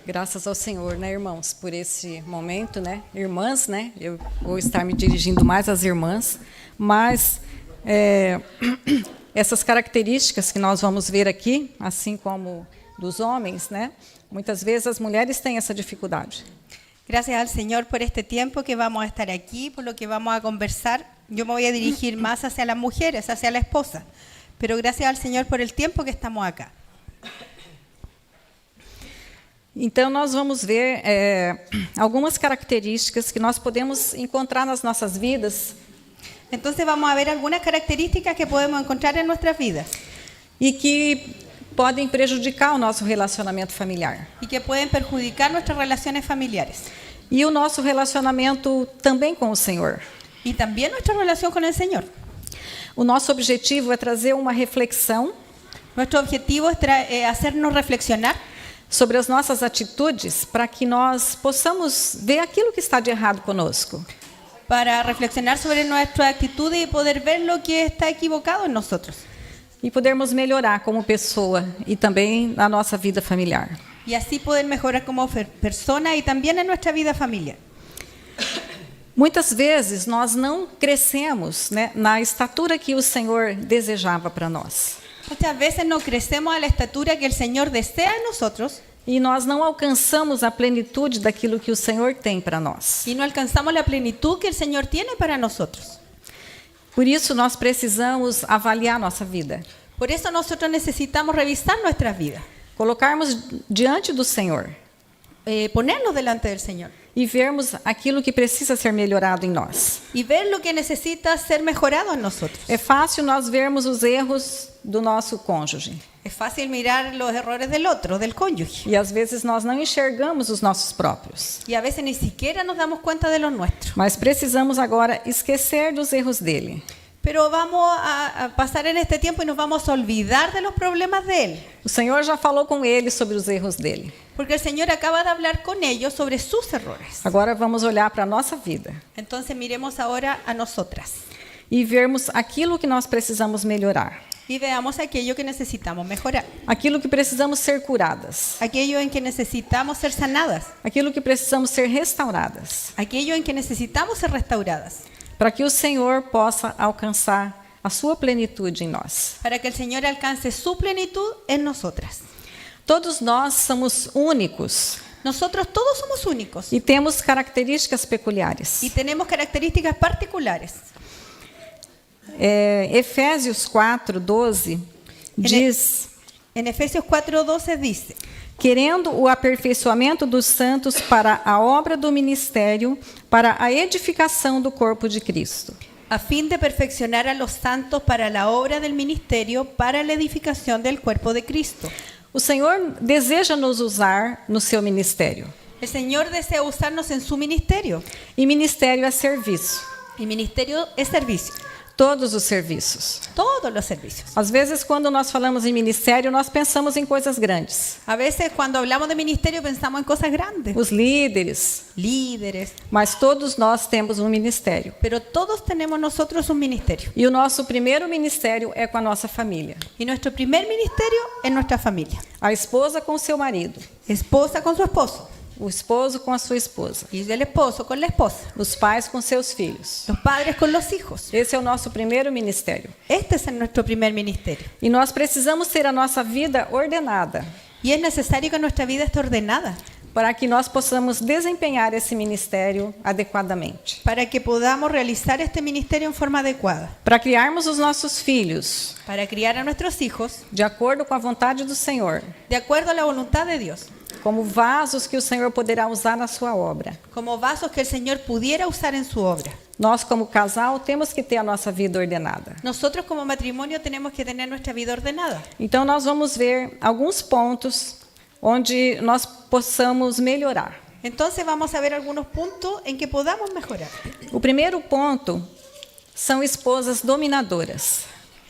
Graças ao Senhor, né, irmãos, por esse momento, né? Irmãs, né? Eu vou estar me dirigindo mais às irmãs, mas essas características que nós vamos ver aqui, assim como dos homens, né? Muitas vezes as mulheres têm essa dificuldade. Gracias al Señor por este tiempo que vamos a estar aquí, por lo que vamos a conversar. Yo me voy a dirigir más hacia las mujeres, hacia la esposa, pero gracias al Señor por el tiempo que estamos acá. Então, nós vamos ver algumas características que nós podemos encontrar nas nossas vidas. Entonces vamos a ver algunas características que podemos encontrar en nuestras vidas. E que podem prejudicar o nosso relacionamento familiar. Y que pueden perjudicar nuestras relaciones familiares. E o nosso relacionamento também com o Senhor. Y también nuestra relación con el Señor. O nosso objetivo é trazer uma reflexão. Nuestro objetivo es hacernos reflexionar sobre as nossas atitudes, para que nós possamos ver aquilo que está de errado conosco. Para reflexionar sobre nuestra actitud y poder ver lo que está equivocado en nosotros. E podermos melhorar como pessoa e também na nossa vida familiar. Y así poder mejorar como persona y también en nuestra vida familiar. Muitas vezes nós não crescemos, né, na estatura que o Senhor desejava para nós. Muchas veces no crecemos a la estatura que el Señor desea en nosotros. E nós não alcançamos a plenitude daquilo que o Senhor tem para nós. Y no alcanzamos la plenitud que el Señor tiene para nosotros. Por isso nós precisamos avaliar nossa vida. Por eso nosotros necesitamos revisar nuestras vidas. Colocarmos diante do Senhor. Ponernos delante del Señor. E vermos aquilo que precisa ser melhorado em nós. Y ver lo que necesita ser mejorado en nosotros. É fácil nós vermos os erros do nosso cônjuge. Es fácil mirar los errores del otro, del cónyuge. E às vezes nós não enxergamos os nossos próprios. Y a veces ni siquiera nos damos cuenta de los nuestros. Mas precisamos agora esquecer dos erros dele. Pero vamos a pasar en este tiempo y nos vamos a olvidar de los problemas de él. O Senhor já falou com ele sobre os erros dele. Porque el Señor acaba de hablar con ellos sobre sus errores. Agora vamos olhar para a nossa vida. Entonces miremos ahora a nosotras. E vermos aquilo que nós precisamos melhorar. Y veamos aquello que necesitamos mejorar. Aquilo que precisamos ser curadas. Aquello en que necesitamos ser sanadas. Aquilo que precisamos ser restauradas. Aquello en que necesitamos ser restauradas. Para que o Senhor possa alcançar a sua plenitude em nós. Para que el Señor alcance su plenitud en nosotras. Todos nós somos únicos. Nosotros todos somos únicos. E temos características peculiares. Y tenemos características particulares. Efésios 4:12 diz... En Efesios 4:12 dice: querendo o aperfeiçoamento dos santos para a obra do ministério, para a edificação do corpo de Cristo. A fin de perfeccionar a los santos para la obra del ministerio, para la edificación del cuerpo de Cristo. O Senhor deseja nos usar no seu ministério. El Señor desea usarnos en su ministerio. E ministério é serviço. Y ministerio es servicio. Todos os serviços. Todos los servicios. Às vezes, quando nós falamos em ministério, nós pensamos em coisas grandes. A veces cuando hablamos de ministerio pensamos en cosas grandes. Os líderes. Líderes. Mas todos nós temos um ministério. Pero todos tenemos nosotros un ministerio. E o nosso primeiro ministério é com a nossa família. Y nuestro primer ministerio es nuestra familia. A esposa com o seu marido. Esposa con su esposo. O esposo com a sua esposa. Y el esposo con la esposa. Os pais com seus filhos. Los padres con los hijos. Esse é o nosso primeiro ministério. Este es nuestro primer ministerio. E nós precisamos ter a nossa vida ordenada. Y es necesario que nuestra vida esté ordenada. Para que nós possamos desempenhar esse ministério adequadamente. Para que podamos realizar este ministerio en forma adecuada. Para criarmos os nossos filhos. Para criar a nuestros hijos. De acordo com a vontade do Senhor. De acuerdo a la voluntad de Dios. Como vasos que o Senhor poderá usar na sua obra. Como vasos que el Señor pudiera usar en su obra. Nós, como casal, temos que ter a nossa vida ordenada. Nosotros como matrimonio tenemos que tener nuestra vida ordenada. Então nós vamos ver alguns pontos onde nós possamos melhorar. Entonces vamos a ver algunos puntos en que podamos mejorar. O primeiro ponto são esposas dominadoras.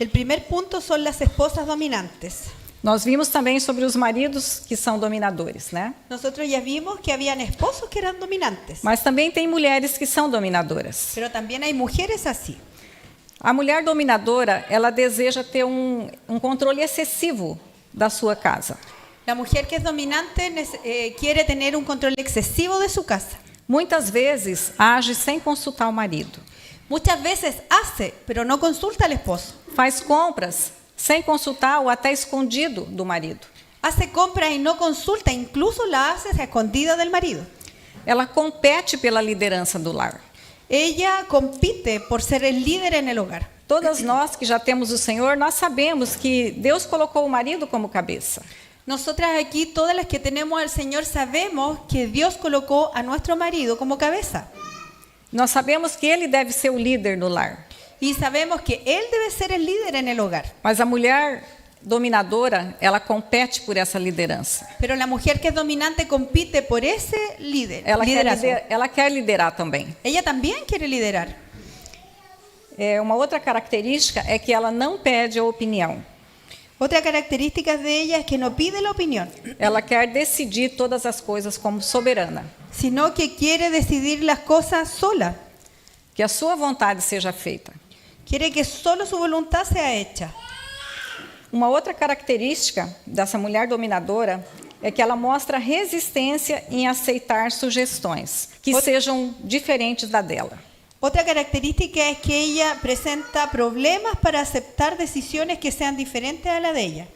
El primer punto son las esposas dominantes. Nós vimos também sobre os maridos que são dominadores, né? Nosotros ya vimos que habían esposos que eran dominantes. Mas também tem mulheres que são dominadoras. Pero también hay mujeres así. A mulher dominadora, ela deseja ter um controle excessivo da sua casa. La mujer que es dominante quiere tener un control excesivo de su casa. Muitas vezes age sem consultar o marido. Muchas veces hace, pero no consulta al esposo. Faz compras sem consultar ou até escondido do marido. Hace compras y no consulta, incluso la hace a escondida del marido. Ela compete pela liderança do lar. Ella compite por ser el líder en el hogar. Todas nós que já temos o Senhor, nós sabemos que Deus colocou o marido como cabeça. Nosotras aquí, todas las que tenemos al Señor, sabemos que Dios colocó a nuestro marido como cabeza. Nós sabemos que ele deve ser o líder no lar. Y sabemos que Él debe ser el líder en el hogar. Mas a mulher dominadora, ela compete por essa liderança. Pero la mujer que es dominante compite por ese liderazgo. Ela quer liderar também. Ella también quiere liderar. Uma outra característica é que ela não pede a opinião. Otra característica de ella es que no pide la opinión, Ela quer decidir todas as coisas como soberana. sino que quiere decidir las cosas sola. Que a sua vontade seja feita. Quiere que solo su voluntad sea hecha. Uma outra característica dessa mulher dominadora é que ela mostra resistência em aceitar sugestões que sejam diferentes da dela. Otra característica es que ella presenta problemas para aceptar decisiones que sean diferentes a la de ella.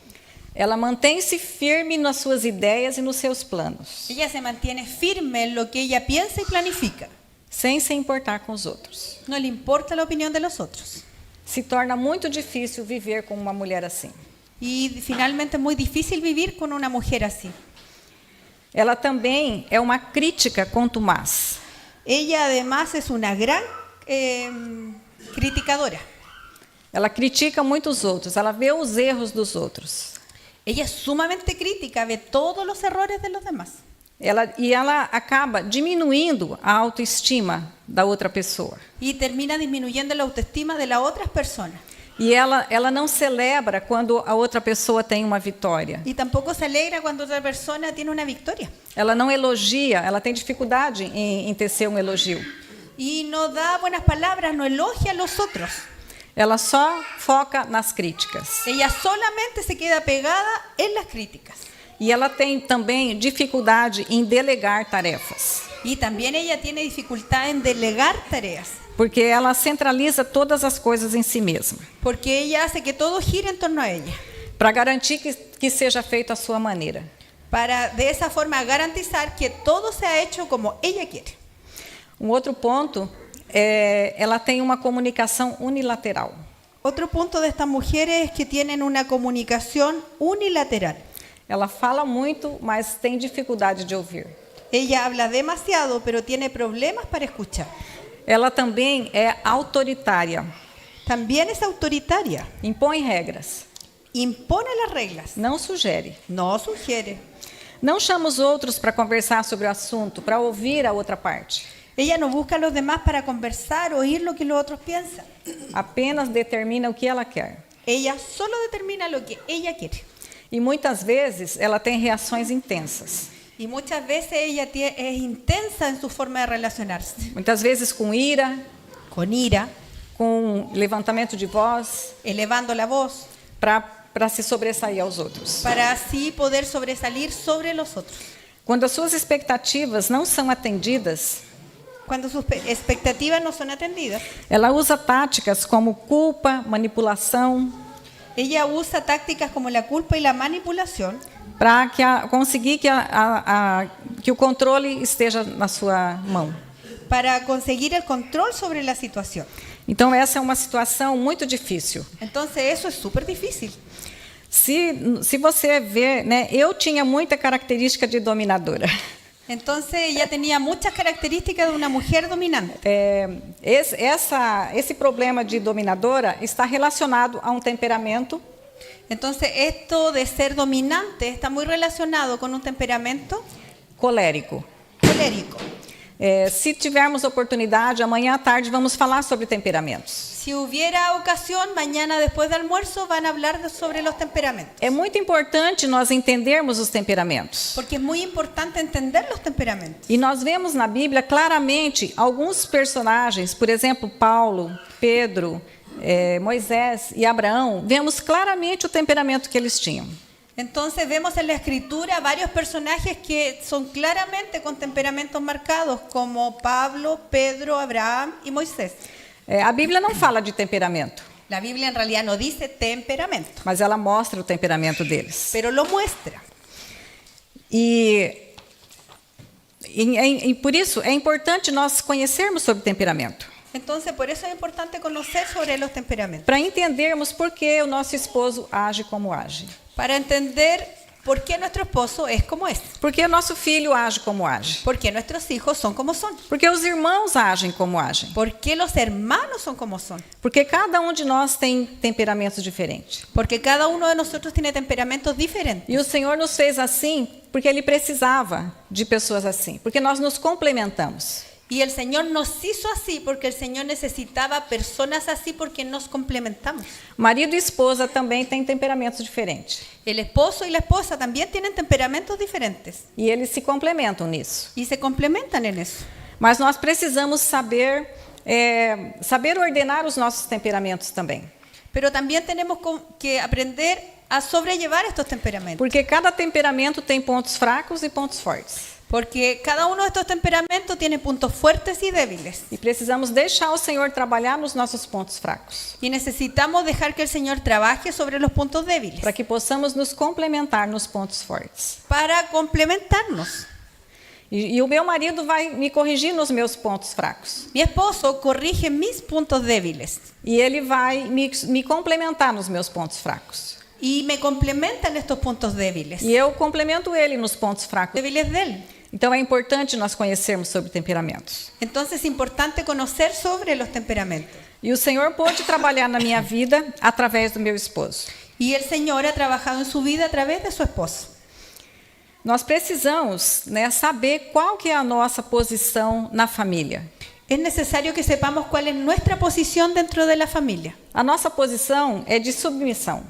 Ela mantém-se firme nas suas ideias e nos seus planos, Ella se mantiene firme en lo que ella piensa y planifica. sem se importar com os outros. No le importa la opinión de los otros. Se torna muito difícil viver com uma mulher assim. Y finalmente es muy difícil vivir con una mujer así. Ela também é uma crítica contumaz. Ella además es una gran criticadora. Ela critica muitos outros, ela vê os erros dos outros. Ella es sumamente crítica, ve todos los errores de los demás. Ela acaba diminuindo a autoestima da outra pessoa. Y termina disminuyendo la autoestima de las otras personas. E ela não celebra quando a outra pessoa tem uma vitória. Y tampoco se alegra cuando otra persona tiene una victoria. Ela não elogia, ela tem dificuldade em tecer um elogio. Y no da buenas palabras, no elogia a los otros. Ela só foca nas críticas. Ella solamente se queda pegada en las críticas. E ela tem também dificuldade em delegar tarefas. Y también ella tiene dificultad en delegar tareas. Porque ela centraliza todas as coisas em si mesma. Porque ella hace que todo gire en torno a ella. Para garantir que seja feito à sua maneira. Para de esa forma garantizar que todo sea hecho como ella quiere. Um outro ponto ela tem uma comunicação unilateral. Otro punto de estas mujeres es que tienen una comunicación unilateral. Ela fala muito, mas tem dificuldade de ouvir. Ella habla demasiado, pero tiene problemas para escuchar. Ela também é autoritária. También es autoritaria. Impõe regras. Impone las reglas. Não sugere. No sugiere. Não chama os outros para conversar sobre o assunto, para ouvir a outra parte. Ella no busca a los demás para conversar, oír lo que los otros piensan. Apenas determina o que ela quer. Ella solo determina lo que ella quiere. E muitas vezes ela tem reações intensas. Y muchas veces ella es intensa en su forma de relacionarse. Muitas vezes com ira, Con ira, com levantamento de voz, elevando la voz, para se sobressair aos outros. para así poder sobresalir sobre los otros. Quando as suas expectativas não são atendidas, Cuando sus expectativas no son atendidas, ela usa táticas como culpa, manipulação, ella usa tácticas como la culpa y la manipulación para conseguir que o controle esteja na sua mão. para conseguir el control sobre la situación. Então, essa é uma situação muito difícil. Entonces eso es súper difícil. Se você ver, né, eu tinha muita característica de dominadora. Entonces ella tenía muchas características de una mujer dominante. Esse problema de dominadora está relacionado a um temperamento. Entonces esto de ser dominante está muy relacionado con un temperamento Colérico. colérico. Se tivermos oportunidade, amanhã à tarde vamos falar sobre temperamentos. Si hubiera ocasión, mañana después del almuerzo van a hablar sobre los temperamentos. É muito importante nós entendermos os temperamentos. Porque es muy importante entender los temperamentos. E nós vemos na Bíblia claramente alguns personagens, por exemplo, Paulo, Pedro, Moisés e Abraão, vemos claramente o temperamento que eles tinham. Entonces vemos en la escritura varios personajes que son claramente con temperamentos marcados, como Pablo, Pedro, Abraham y Moisés. A Bíblia não fala de temperamento, La Biblia en realidad no dice temperamento, mas ela mostra o temperamento deles. pero lo muestra. E por isso é importante nós conhecermos sobre temperamento, Entonces por eso es importante conocer sobre los temperamentos, para entendermos por que o nosso esposo age como age. para entender por qué nuestro esposo es como es, Por que o nosso filho age como age. por qué nuestros hijos son como son, Porque os irmãos agem como agem. por qué los hermanos son como son, Porque cada um de nós tem temperamentos diferentes. porque cada uno de nosotros tiene temperamentos diferentes. E o Senhor nos fez assim porque Ele precisava de pessoas assim. Porque nós nos complementamos. Y el Señor nos hizo así porque el Señor necesitaba personas así porque nos complementamos. Marido e esposa também têm temperamentos diferentes. El esposo y la esposa también tienen temperamentos diferentes E eles se complementam nisso. y se complementan en eso. Mas nós precisamos saber ordenar os nossos temperamentos também. Pero también tenemos que aprender a sobrellevar estos temperamentos. Porque cada temperamento tem pontos fracos e pontos fortes. Porque cada uno de estos temperamentos tiene puntos fuertes y débiles. E precisamos deixar o Senhor trabalhar nos nossos pontos fracos. Y necesitamos dejar que el Señor trabaje sobre los puntos débiles Para que possamos nos complementar nos pontos fortes. para complementarnos. E o meu marido vai me corrigir nos meus pontos fracos. Mi esposo corrige mis puntos débiles E ele vai me complementar nos meus pontos fracos. y me complementa en estos puntos débiles. E eu complemento ele nos pontos fracos. Débiles de él. Então é importante nós conhecermos sobre temperamentos. Entonces es importante conocer sobre los temperamentos. E o Senhor pôde trabalhar na minha vida através do meu esposo. Y el Señor ha trabajado en su vida a través de su esposo. Nós precisamos, saber qual que é a nossa posição na família. Es necesario que sepamos cuál es nuestra posición dentro de la familia. A nossa posição é de submissão.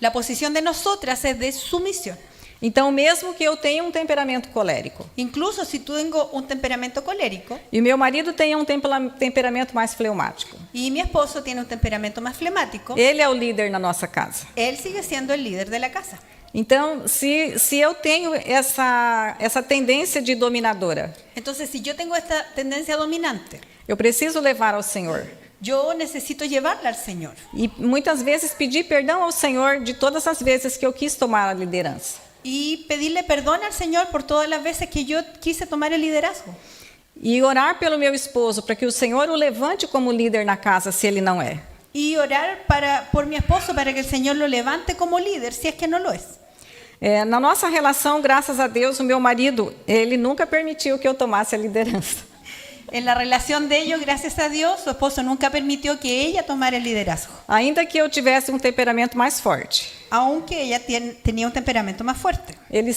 La posición de nosotras es de sumisión. Então, mesmo que eu tenha um temperamento colérico Incluso si tú tengo un temperamento colérico e o meu marido tenha um temperamento mais fleumático, y mi esposo tiene un temperamento más flemático, ele é o líder na nossa casa. él sigue siendo el líder de la casa. Então, se eu tenho essa tendência de dominadora, Entonces, si yo tengo esta tendencia dominante, eu preciso levar ao Senhor. yo necesito llevarla al Señor. E muitas vezes pedir perdão ao Senhor de todas as vezes que eu quis tomar a liderança. Y pedirle perdón al Señor por todas las veces que yo quise tomar el liderazgo. E orar pelo meu esposo para que o Senhor o levante como líder na casa, se ele não é. Y orar por mi esposo para que el Señor lo levante como líder, si es que no lo es. Na nossa relação, graças a Deus, o meu marido, ele nunca permitiu que eu tomasse a liderança. En la relación de ellos, gracias a Dios, su esposo nunca permitió que ella tomara el liderazgo, Ainda que eu tivesse um temperamento mais forte. aunque ella tenía un temperamento más fuerte. Ele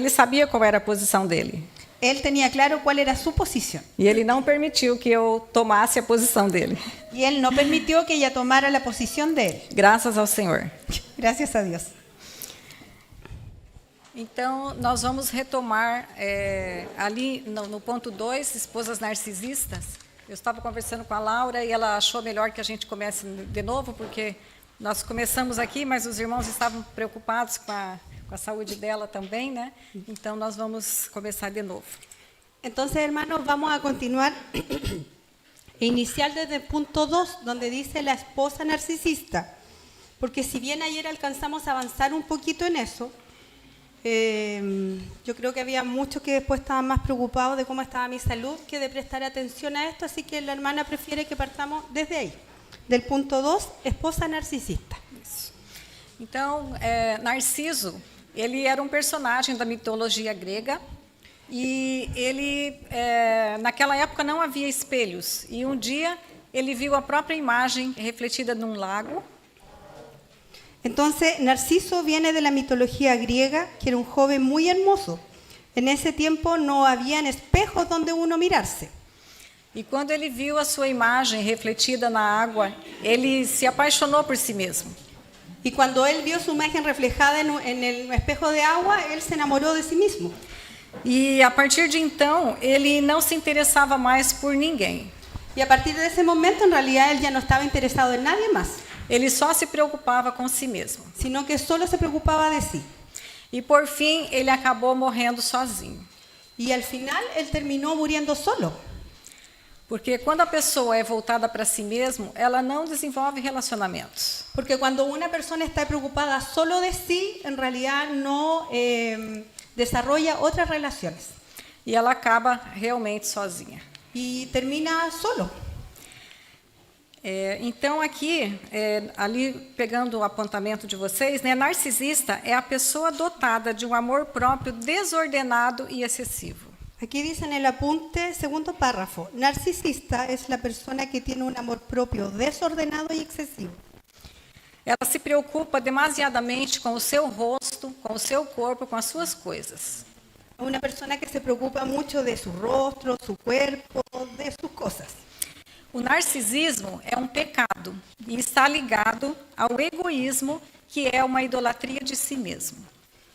sabia qual era a posição dele. Él tenía claro cuál era su posición E ele não permitiu que eu tomasse a posição dele. y él no permitió que ella tomara la posición de él. Graças ao Senhor. Gracias a Dios. Então, nós vamos retomar ali no ponto 2, esposas narcisistas. Eu estava conversando com a Laura e ela achou melhor que a gente comece de novo, porque nós começamos aqui, mas os irmãos estavam preocupados com a saúde dela também, né? Então, nós vamos começar de novo. Entonces, hermanos, vamos a continuar e iniciar desde el punto 2, donde dice la esposa narcisista. Porque si bien ayer alcanzamos a avanzar un poquito en eso, yo creo que había muchos que después estaban más preocupados de cómo estaba mi salud que de prestar atención a esto, así que la hermana prefiere que partamos desde ahí, del punto 2, esposa narcisista. Então, Narciso, ele era um personagem da mitologia grega e ele, naquela época, não havia espelhos. E um dia ele viu a própria imagem refletida num lago. Entonces, Narciso viene de la mitología griega, que era un joven muy hermoso. En ese tiempo no habían espejos donde uno mirarse. E quando ele viu a sua imagem refletida na água, ele se apaixonou por si mesmo. Y cuando él vio su imagen reflejada en el espejo de agua, él se enamoró de sí mismo. E a partir de então, ele não se interessava mais por ninguém. Y a partir de ese momento, en realidad, él ya no estaba interesado en nadie más. Ele só se preocupava com si mesmo. sino que solo se preocupaba de sí. E por fim, ele acabou morrendo sozinho. Y al final él terminó muriendo solo. Porque quando a pessoa é voltada para si mesmo, ela não desenvolve relacionamentos. Porque cuando una persona está preocupada solo de sí, en realidad no desarrolla otras relaciones. E ela acaba realmente sozinha. Y termina solo. Então aqui, ali pegando o apontamento de vocês, né, narcisista é a pessoa dotada de um amor próprio desordenado e excessivo. Aquí dice en el apunte, segundo párrafo, narcisista es la persona que tiene un amor propio desordenado y excesivo. Ela se preocupa demasiadamente com o seu rosto, com o seu corpo, com as suas coisas. Una persona que se preocupa mucho de su rostro, su cuerpo, de sus cosas. O narcisismo é um pecado e está ligado ao egoísmo, que é uma idolatria de si mesmo.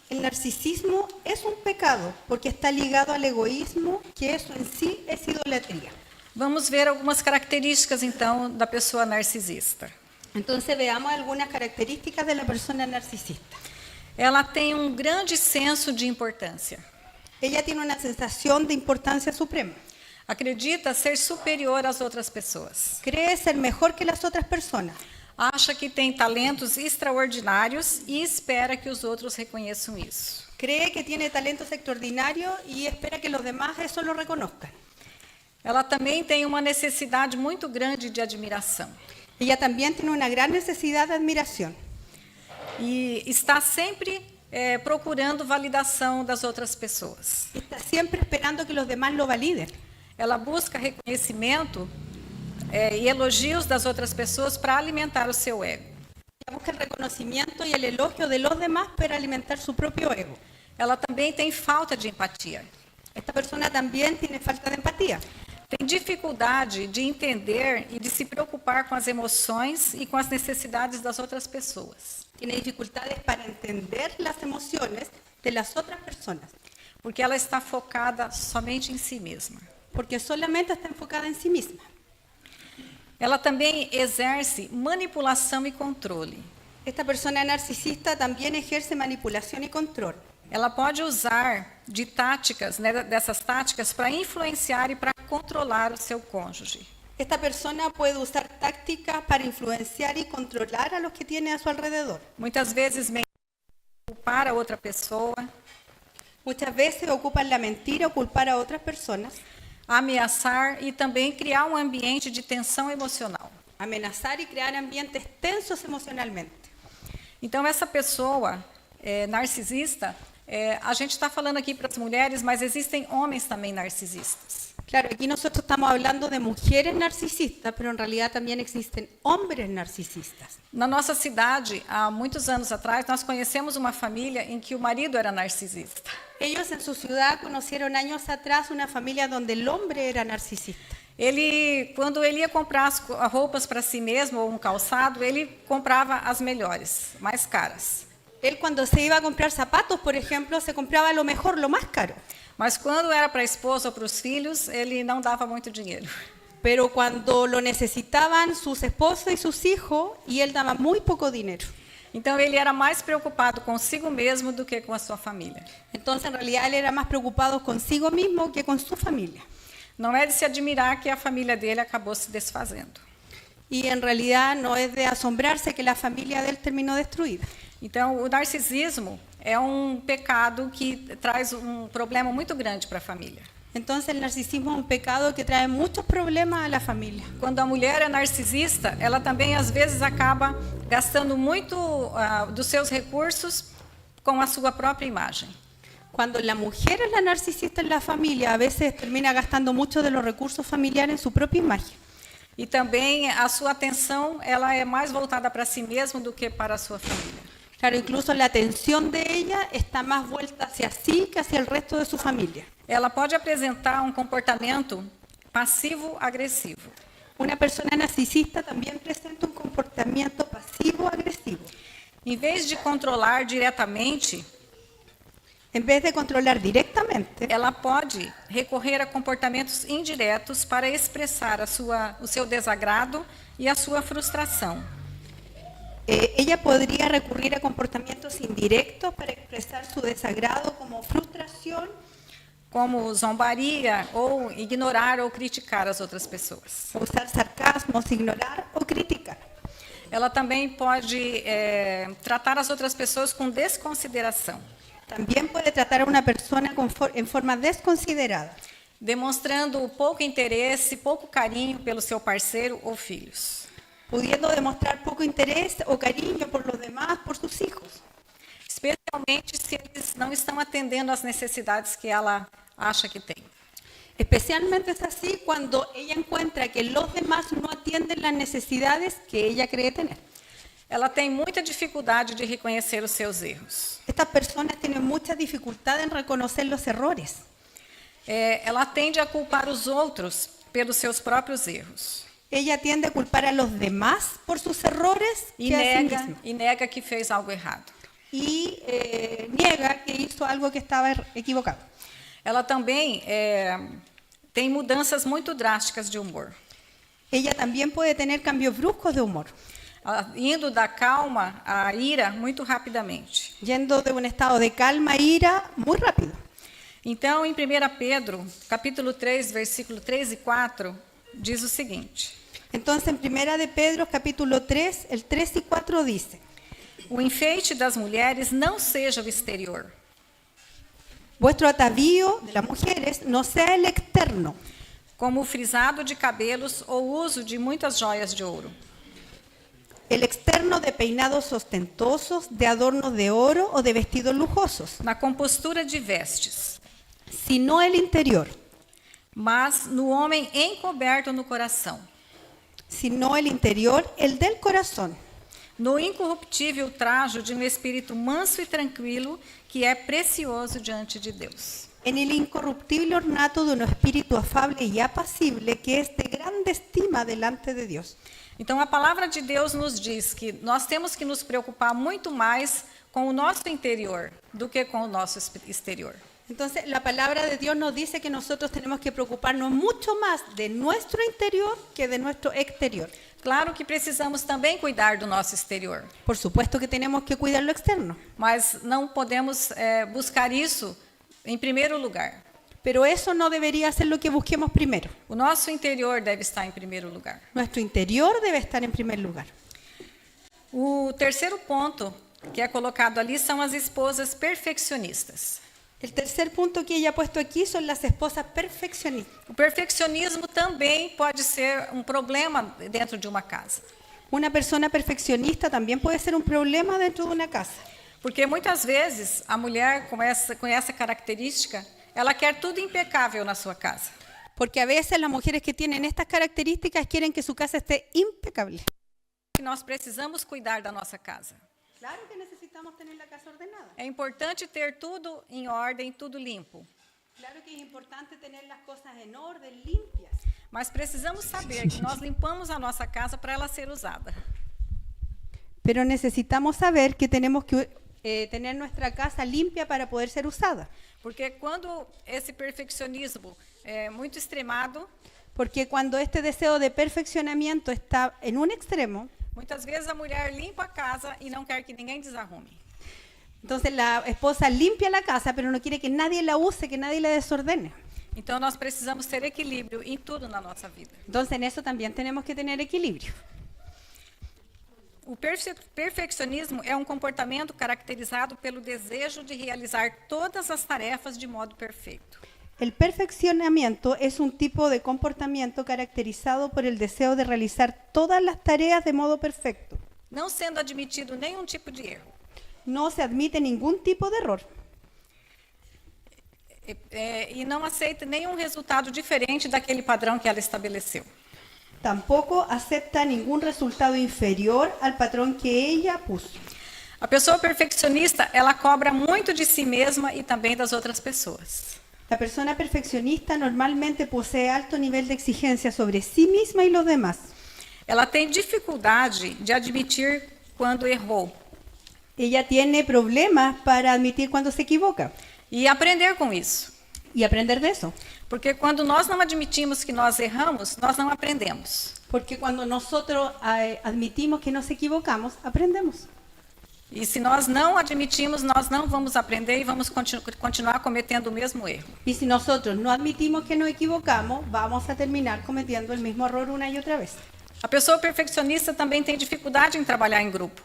El narcisismo es un pecado porque está ligado al egoísmo, que eso en sí es idolatría. Vamos ver algumas características, então, da pessoa narcisista. Entonces veamos algunas características de la persona narcisista. Ela tem um grande senso de importância. Ella tiene una sensación de importancia suprema. Acredita ser superior às outras pessoas. Cree ser mejor que las otras personas. Acha que tem talentos extraordinários e espera que os outros reconheçam isso. Cree que tiene talentos extraordinarios y espera que los demás eso lo reconozcan. Ela também tem uma necessidade muito grande de admiração. Ella también tiene una gran necesidad de admiración. E está sempre procurando validação das outras pessoas. Está siempre esperando que los demás lo validen. Ela busca reconhecimento e elogios das outras pessoas para alimentar o seu ego. Ella busca el reconocimiento y el elogio de los demás para alimentar su propio ego. Ela também tem falta de empatia. Esta persona también tiene falta de empatía. Tem dificuldade de entender e de se preocupar com as emoções e com as necessidades das outras pessoas. Tiene dificultades para entender las emociones de las otras personas. Porque ela está focada somente em si mesma. Porque solamente está enfocada en sí misma. Ela também exerce manipulação e controle. Esta persona narcisista también ejerce manipulación y control. Ela pode usar de táticas, né, dessas táticas, para influenciar e para controlar o seu cônjuge. Esta persona puede usar tácticas para influenciar y controlar a los que tiene a su alrededor. Muitas vezes culpar a outra pessoa, Muchas veces ocupan la mentira o culpar a otras personas, ameaçar e também criar um ambiente de tensão emocional. amenazar y crear ambientes tensos emocionalmente. Então, essa pessoa narcisista, a gente está falando aqui para as mulheres, mas existem homens também narcisistas. Claro, aquí nosotros estamos hablando de mujeres narcisistas, pero en realidad también existen hombres narcisistas. Na nossa cidade, há muitos anos atrás, nós conhecemos uma família em que o marido era narcisista. Ellos en su ciudad conocieron años atrás una familia donde el hombre era narcisista. Ele, quando ele ia comprar as roupas para si mesmo ou um calçado, ele comprava as melhores, mais caras. Él cuando se iba a comprar zapatos, por ejemplo, se compraba lo mejor, lo más caro. Mas quando era para a esposa ou para os filhos, ele não dava muito dinheiro. Pero cuando lo necesitaban sus esposos y sus hijos, y él daba muy poco dinero. Então ele era mais preocupado consigo mesmo do que com a sua família. Entonces, en realidad, él era más preocupado consigo mismo que con su familia. Não é de se admirar que a família dele acabou se desfazendo. Y en realidad no es de asombrarse que la familia de él terminó destruida. Então, o narcisismo é um pecado que traz um problema muito grande para a família. Entonces, el narcisismo es un pecado que trae muchos problemas a la familia. Quando a mulher é narcisista, ela também às vezes acaba gastando muito dos seus recursos com a sua própria imagem. Cuando la mujer es la narcisista en la familia, a veces termina gastando mucho de los recursos familiares en su propia imagen. E também a sua atenção, ela é mais voltada para si mesma do que para a sua família. Claro, incluso la atención de ella está más vuelta hacia sí que hacia el resto de su familia. Ela pode apresentar um comportamento passivo-agressivo. Una persona narcisista también presenta un comportamiento pasivo-agresivo. Em vez de controlar diretamente, En vez de controlar directamente, ela pode recorrer a comportamentos indiretos para expressar o seu desagrado e a sua frustração. ella podría recurrir a comportamientos indirectos para expresar su desagrado, como frustración, como zombaria ou ignorar ou criticar as outras pessoas. usar sarcasmos, ignorar o criticar. Ela também pode tratar as outras pessoas com desconsideração, También puede tratar a una persona en forma desconsiderada, demonstrando pouco interesse, pouco carinho pelo seu parceiro ou filhos. pudiendo demostrar poco interés o cariño por los demás, por sus hijos, Especialmente se eles não estão atendendo às necessidades que ela acha que tem. especialmente es así cuando ella encuentra que los demás no atienden las necesidades que ella cree tener. Ela tem muita dificuldade de reconhecer os seus erros. Estas personas tienen mucha dificultad en reconocer los errores. Ela tende a culpar os outros pelos seus próprios erros Ella tiende a culpar a los demás por sus errores que a sí misma. e nega que fez algo errado. Y niega que hizo algo que estaba equivocado. Ela também tem mudanças muito drásticas de humor, Ella también puede tener cambios bruscos de humor, indo da calma à ira muito rapidamente. yendo de un estado de calma a ira muy rápido. Então, em 1 Pedro, capítulo 3, versículo 3 e 4, diz o seguinte: Entonces, en 1 de Pedro, capítulo 3, el 3 y 4 dice: o enfeite das mulheres não seja o exterior, vuestro atavío de las mujeres no sea el externo, como o frisado de cabelos ou o uso de muitas joias de ouro, el externo de peinados ostentosos, de adornos de oro o de vestidos lujosos, na compostura de vestes, sino el interior, mas no homem encoberto no coração, sino el interior, el del corazón, no incorruptível trajo de um espírito manso e tranquilo, que é precioso diante de Deus. en el incorruptible ornato de un espíritu afable y apacible, que es de grande estima delante de Dios. Então, a palavra de Deus nos diz que nós temos que nos preocupar muito mais com o nosso interior do que com o nosso exterior. Entonces, la palabra de Dios nos dice que nosotros tenemos que preocuparnos mucho más de nuestro interior que de nuestro exterior. Claro que precisamos também cuidar do nosso exterior, Por supuesto que tenemos que cuidar lo externo, mas não podemos buscar isso em primeiro lugar. pero eso no debería ser lo que busquemos primero. O nosso interior deve estar em primeiro lugar. Nuestro interior debe estar en primer lugar. O terceiro ponto que é colocado ali são as esposas perfeccionistas. El tercer punto que ella ha puesto aquí son las esposas perfeccionistas. O perfeccionismo também pode ser um problema dentro de uma casa, Una persona perfeccionista también puede ser un problema dentro de una casa, porque muitas vezes a mulher com essa característica, ela quer tudo impecável na sua casa. porque a veces las mujeres que tienen estas características quieren que su casa esté impecable. Que nós precisamos cuidar da nossa casa. Claro que necesitamos tener la casa ordenada. É importante ter tudo em ordem, tudo limpo. Claro que es importante tener las cosas en orden, limpias. Mas precisamos saber que nós limpamos a nossa casa para ela ser usada. Pero necesitamos saber que tenemos que tener nuestra casa limpia para poder ser usada. Porque quando esse perfeccionismo é muito extremado, Porque cuando este deseo de perfeccionamiento está en un extremo, muitas vezes a mulher limpa a casa e não quer que ninguém desarrume. entonces la esposa limpia la casa, pero no quiere que nadie la use, que nadie la desordene. Então nós precisamos ter equilíbrio em tudo na nossa vida. Entonces en eso también tenemos que tener equilibrio. O perfeccionismo é um comportamento caracterizado pelo desejo de realizar todas as tarefas de modo perfeito. El perfeccionamiento es un tipo de comportamiento caracterizado por el deseo de realizar todas las tareas de modo perfecto. Não sendo admitido nenhum tipo de erro. No se admite ningún tipo de error E não aceita nenhum resultado diferente daquele padrão que ela estabeleceu. tampoco acepta ningún resultado inferior al patrón que ella puso. A pessoa perfeccionista, ela cobra muito de si mesma e também das outras pessoas. La persona perfeccionista normalmente posee alto nivel de exigencia sobre sí misma y los demás. Ela tem dificuldade de admitir quando errou Ella tiene problemas para admitir cuando se equivoca e aprender com isso. y aprender de eso. Porque quando nós não admitimos que nós erramos, nós não aprendemos. Porque cuando nosotros admitimos que nos equivocamos, aprendemos. E se nós não admitimos, nós não vamos aprender e vamos continuar cometendo o mesmo erro. Y si nosotros no admitimos que nos equivocamos, vamos a terminar cometiendo el mismo error una y otra vez. A pessoa perfeccionista também tem dificuldade em trabalhar em grupo.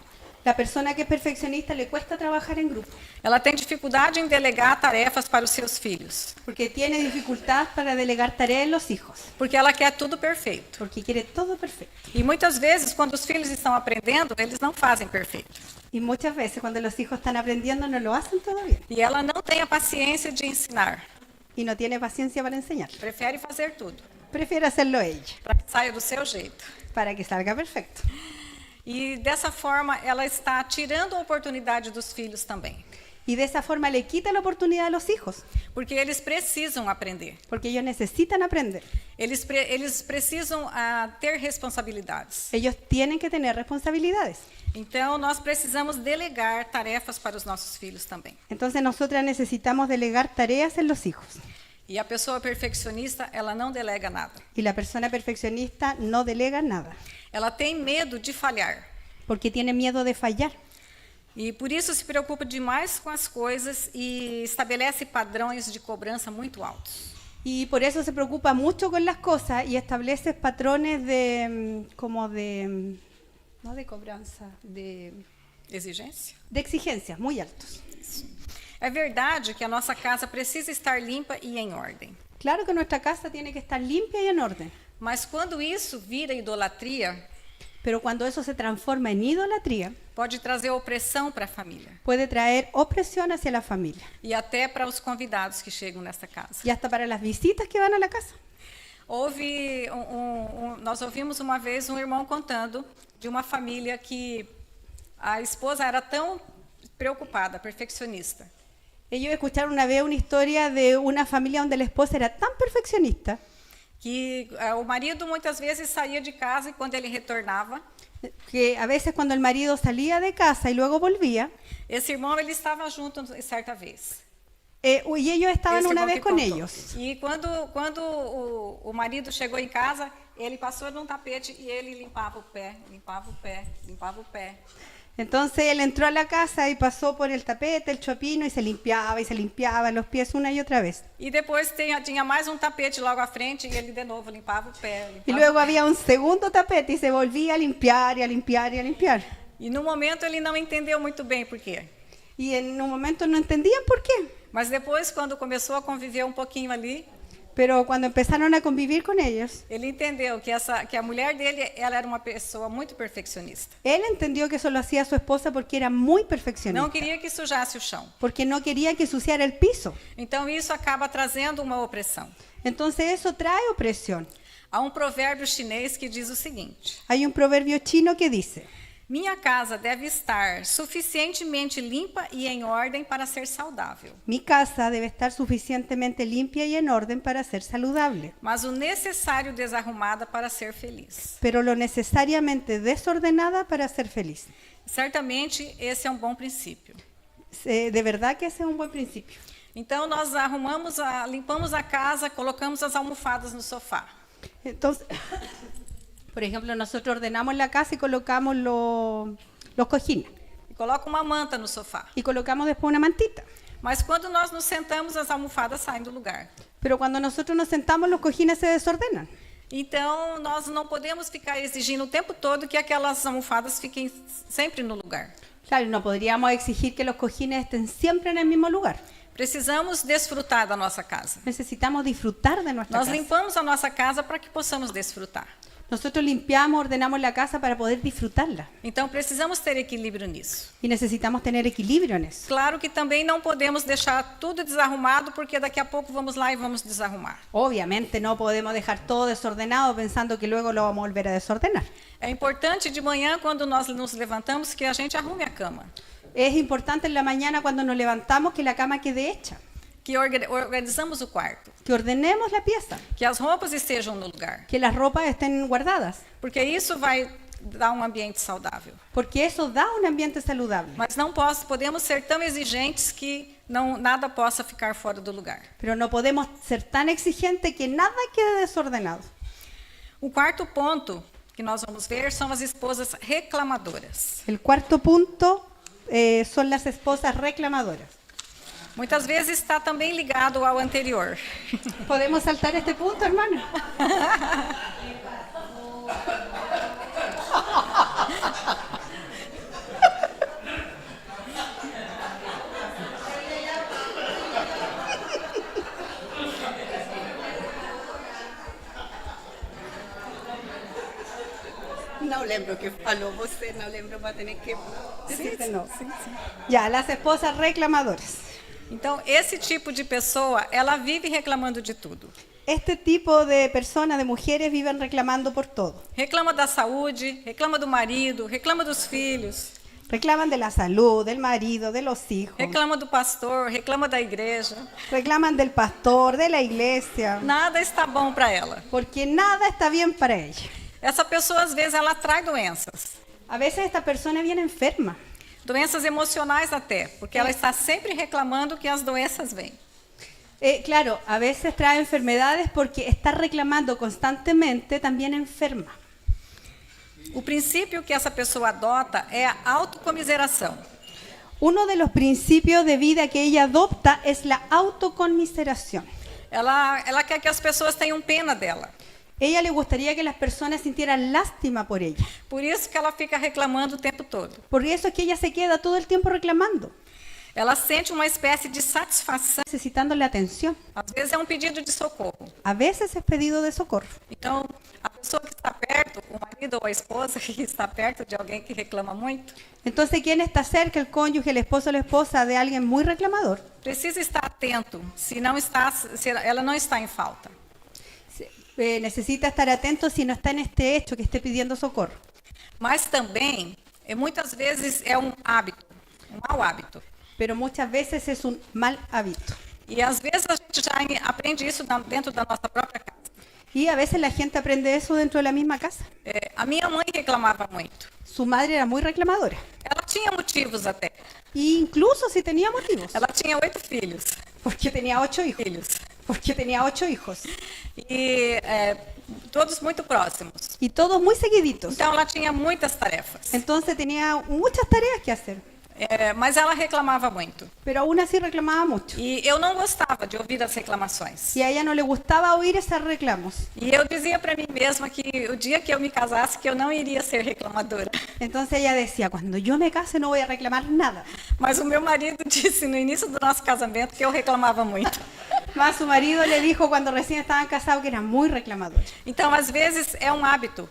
La persona que es perfeccionista le cuesta trabajar en grupo, Ela tem dificuldade em delegar tarefas para os seus filhos, porque tiene dificultad para delegar tareas en los hijos, porque ela quer tudo perfeito. porque quiere todo perfecto. E muitas vezes, quando os filhos estão aprendendo, eles não fazem perfeito. Y muchas veces cuando los hijos están aprendiendo no lo hacen todavía E ela não tem a paciência de ensinar, y no tiene paciencia para enseñar. prefere fazer tudo, Prefiere hacerlo ella, para que saia do seu jeito. para que salga perfecto. E dessa forma, ela está tirando a oportunidade dos filhos também, Y de esa forma le quita la oportunidad a los hijos, porque eles precisam aprender. porque ellos necesitan aprender. Eles precisam ter responsabilidades. Ellos tienen que tener responsabilidades. Então, nós precisamos delegar tarefas para os nossos filhos também. Entonces nosotras necesitamos delegar tareas en los hijos. E a pessoa perfeccionista, ela não delega nada. Y la persona perfeccionista no delega nada, Ela tem medo de falhar. porque tiene miedo de fallar. E por isso se preocupa demais com as coisas e estabelece padrões de cobrança muito altos. Y por eso se preocupa mucho con las cosas y establece patrones de, como de, no de cobranza, de Exigência? exigencias muy altos. É verdade que a nossa casa precisa estar limpa e em ordem. Claro que nuestra casa tiene que estar limpia y en orden, Mas quando isso vira idolatria, pero cuando eso se transforma en idolatría, pode trazer opressão para a família puede traer opresión hacia la familia e até para os convidados que chegam nesta casa. y hasta para las visitas que van a la casa. Nós ouvimos uma vez um irmão contando de uma família que a esposa era tão preocupada, perfeccionista, Ellos escucharon una vez una historia de una familia donde la esposa era tan perfeccionista que o marido muitas vezes saía de casa e quando ele retornava, que a veces cuando el marido salía de casa y luego volvía, esse irmão ele estava junto certa vez. y ellos estaban Esse una irmão vez que con contou. ellos. E quando o marido chegou em casa, ele passou num tapete e ele limpava o pé, limpava o pé, limpava o pé. Entonces él entró a la casa y pasó por el tapete, el chopino y se limpiaba los pies una y otra vez. E depois tinha mais um tapete logo à frente e ele de novo limpava o pé. Y Limpava luego había un segundo tapete y se volvía a limpiar y a limpiar y a limpiar. E no momento ele não entendeu muito bem por quê. Y en un momento no entendían por qué, Mas depois, quando começou a conviver um pouquinho ali, pero cuando empezaron a convivir con ellos, ele entendeu que a mulher dele ela era uma pessoa muito perfeccionista. él entendió que eso lo hacía su esposa porque era muy Não perfeccionista, queria que sujasse o chão. porque no quería que ensuciara el piso. Então isso acaba trazendo uma opressão. Entonces eso trae opresión. Há um provérbio chinês que diz o seguinte: Hay un proverbio chino que dice: minha casa deve estar suficientemente limpa e em ordem para ser saudável. mi casa debe estar suficientemente limpia y en orden para ser saludable, Mas o necessário desarrumada para ser feliz. pero lo necesariamente desordenada para ser feliz. Certamente esse é um bom princípio. De verdad que ese es un buen principio. Então nós limpamos a casa, colocamos as almofadas no sofá. Entonces, por ejemplo, nosotros ordenamos la casa y colocamos los cojines E coloca uma manta no sofá. y colocamos después una mantita. Mas quando nós nos sentamos, as almofadas saem do lugar. Pero cuando nosotros nos sentamos, los cojines se desordenan. Então nós não podemos ficar exigindo o tempo todo que aquelas almofadas fiquem sempre no lugar. Claro, no podríamos exigir que los cojines estén siempre en el mismo lugar. Precisamos desfrutar da nossa casa. Necesitamos disfrutar de nuestra Nós casa. limpamos a nossa casa para que possamos desfrutar. Nosotros limpiamos, ordenamos la casa para poder disfrutarla. Então precisamos ter equilíbrio nisso. Y necesitamos tener equilibrio en eso. Claro que também não podemos deixar tudo desarrumado, porque daqui a pouco vamos lá e vamos desarrumar. Obviamente no podemos dejar todo desordenado pensando que luego lo vamos a volver a desordenar. É importante de manhã, quando nós nos levantamos, que a gente arrume a cama, Es importante en la mañana cuando nos levantamos que la cama quede hecha, que organizamos o quarto, que ordenemos la pieza, que as roupas estejam no lugar, que las ropas estén guardadas, porque isso vai dá um ambiente saudável. porque eso da un ambiente saludable. Mas não podemos ser tão exigentes que nada possa ficar fora do lugar. Pero no podemos ser tan exigentes que nada quede desordenado. O quarto ponto que nós vamos ver são as esposas reclamadoras. El cuarto punto son las esposas reclamadoras. Muitas vezes está também ligado ao anterior. ¿Podemos saltar este punto, hermano? Não lembro o que falou você, não lembro, vai ter que dizer de novo. Ya, las esposas reclamadoras. Então, esse tipo de pessoa, ela vive reclamando de tudo. Este tipo de personas, de mujeres, viven reclamando por todo. Reclama da saúde, reclama do marido, reclama dos filhos, Reclaman de la salud, del marido, de los hijos. reclama do pastor, reclama da igreja. Reclaman del pastor, de la iglesia. Nada está bom para ela. Porque nada está bien para ella. Essa pessoa, às vezes, ela atrai doenças. A veces esta persona viene enferma. Doenças emocionais até, porque ela está sempre reclamando que as doenças vêm. Claro, a veces trae enfermedades porque está reclamando constantemente, también enferma. O princípio que essa pessoa adota é a autocomiseração. Uno de los principios de vida que ella adopta es la autoconmiseración. Ela quer que as pessoas tenham pena dela. Ella le gustaría que las personas sintieran lástima por ella. Por isso que ela fica reclamando o tempo todo. Por eso es que ella se queda todo el tiempo reclamando, Ela sente uma espécie de satisfação. necesitándole atención. Às vezes é um pedido de socorro. A veces es pedido de socorro. Então, a pessoa que está perto, o marido ou a esposa que está perto de alguém que reclama muito, Entonces, ¿quién está cerca? El cónyuge, el esposo o la esposa de alguien muy reclamador. precisa estar atento se ela não está em falta. Necesita estar atento si no está en este hecho, que esté pidiendo socorro. Mas também, muitas vezes, é um hábito, um mau hábito. Pero muchas veces es un mal hábito. E às vezes a gente já aprende isso dentro da nossa própria casa. Y a veces la gente aprende eso dentro de la misma casa. A minha mãe reclamava muito. Su madre era muy reclamadora. Ela tinha motivos até. E incluso si tenía motivos. Ela tinha 8 filhos. Porque tenía 8 hijos. Porque tenía 8 hijos. E todos muito próximos. Y todos muy seguiditos. Então ela tinha muitas tarefas. Entonces tenía muchas tareas que hacer. Mas ela reclamava muito. Pero aún así reclamaba mucho. E eu não gostava de ouvir as reclamações. Y a ella no le gustaba oír esos reclamos. E eu dizia para mim mesma que o dia que eu me casasse, que eu não iria ser reclamadora. Entonces ella decía, cuando yo me case no voy a reclamar nada. Mas o meu marido disse no início do nosso casamento que eu reclamava muito. Más su marido le dijo cuando recién estaban casados que era muy reclamador. Então, às vezes, é um hábito.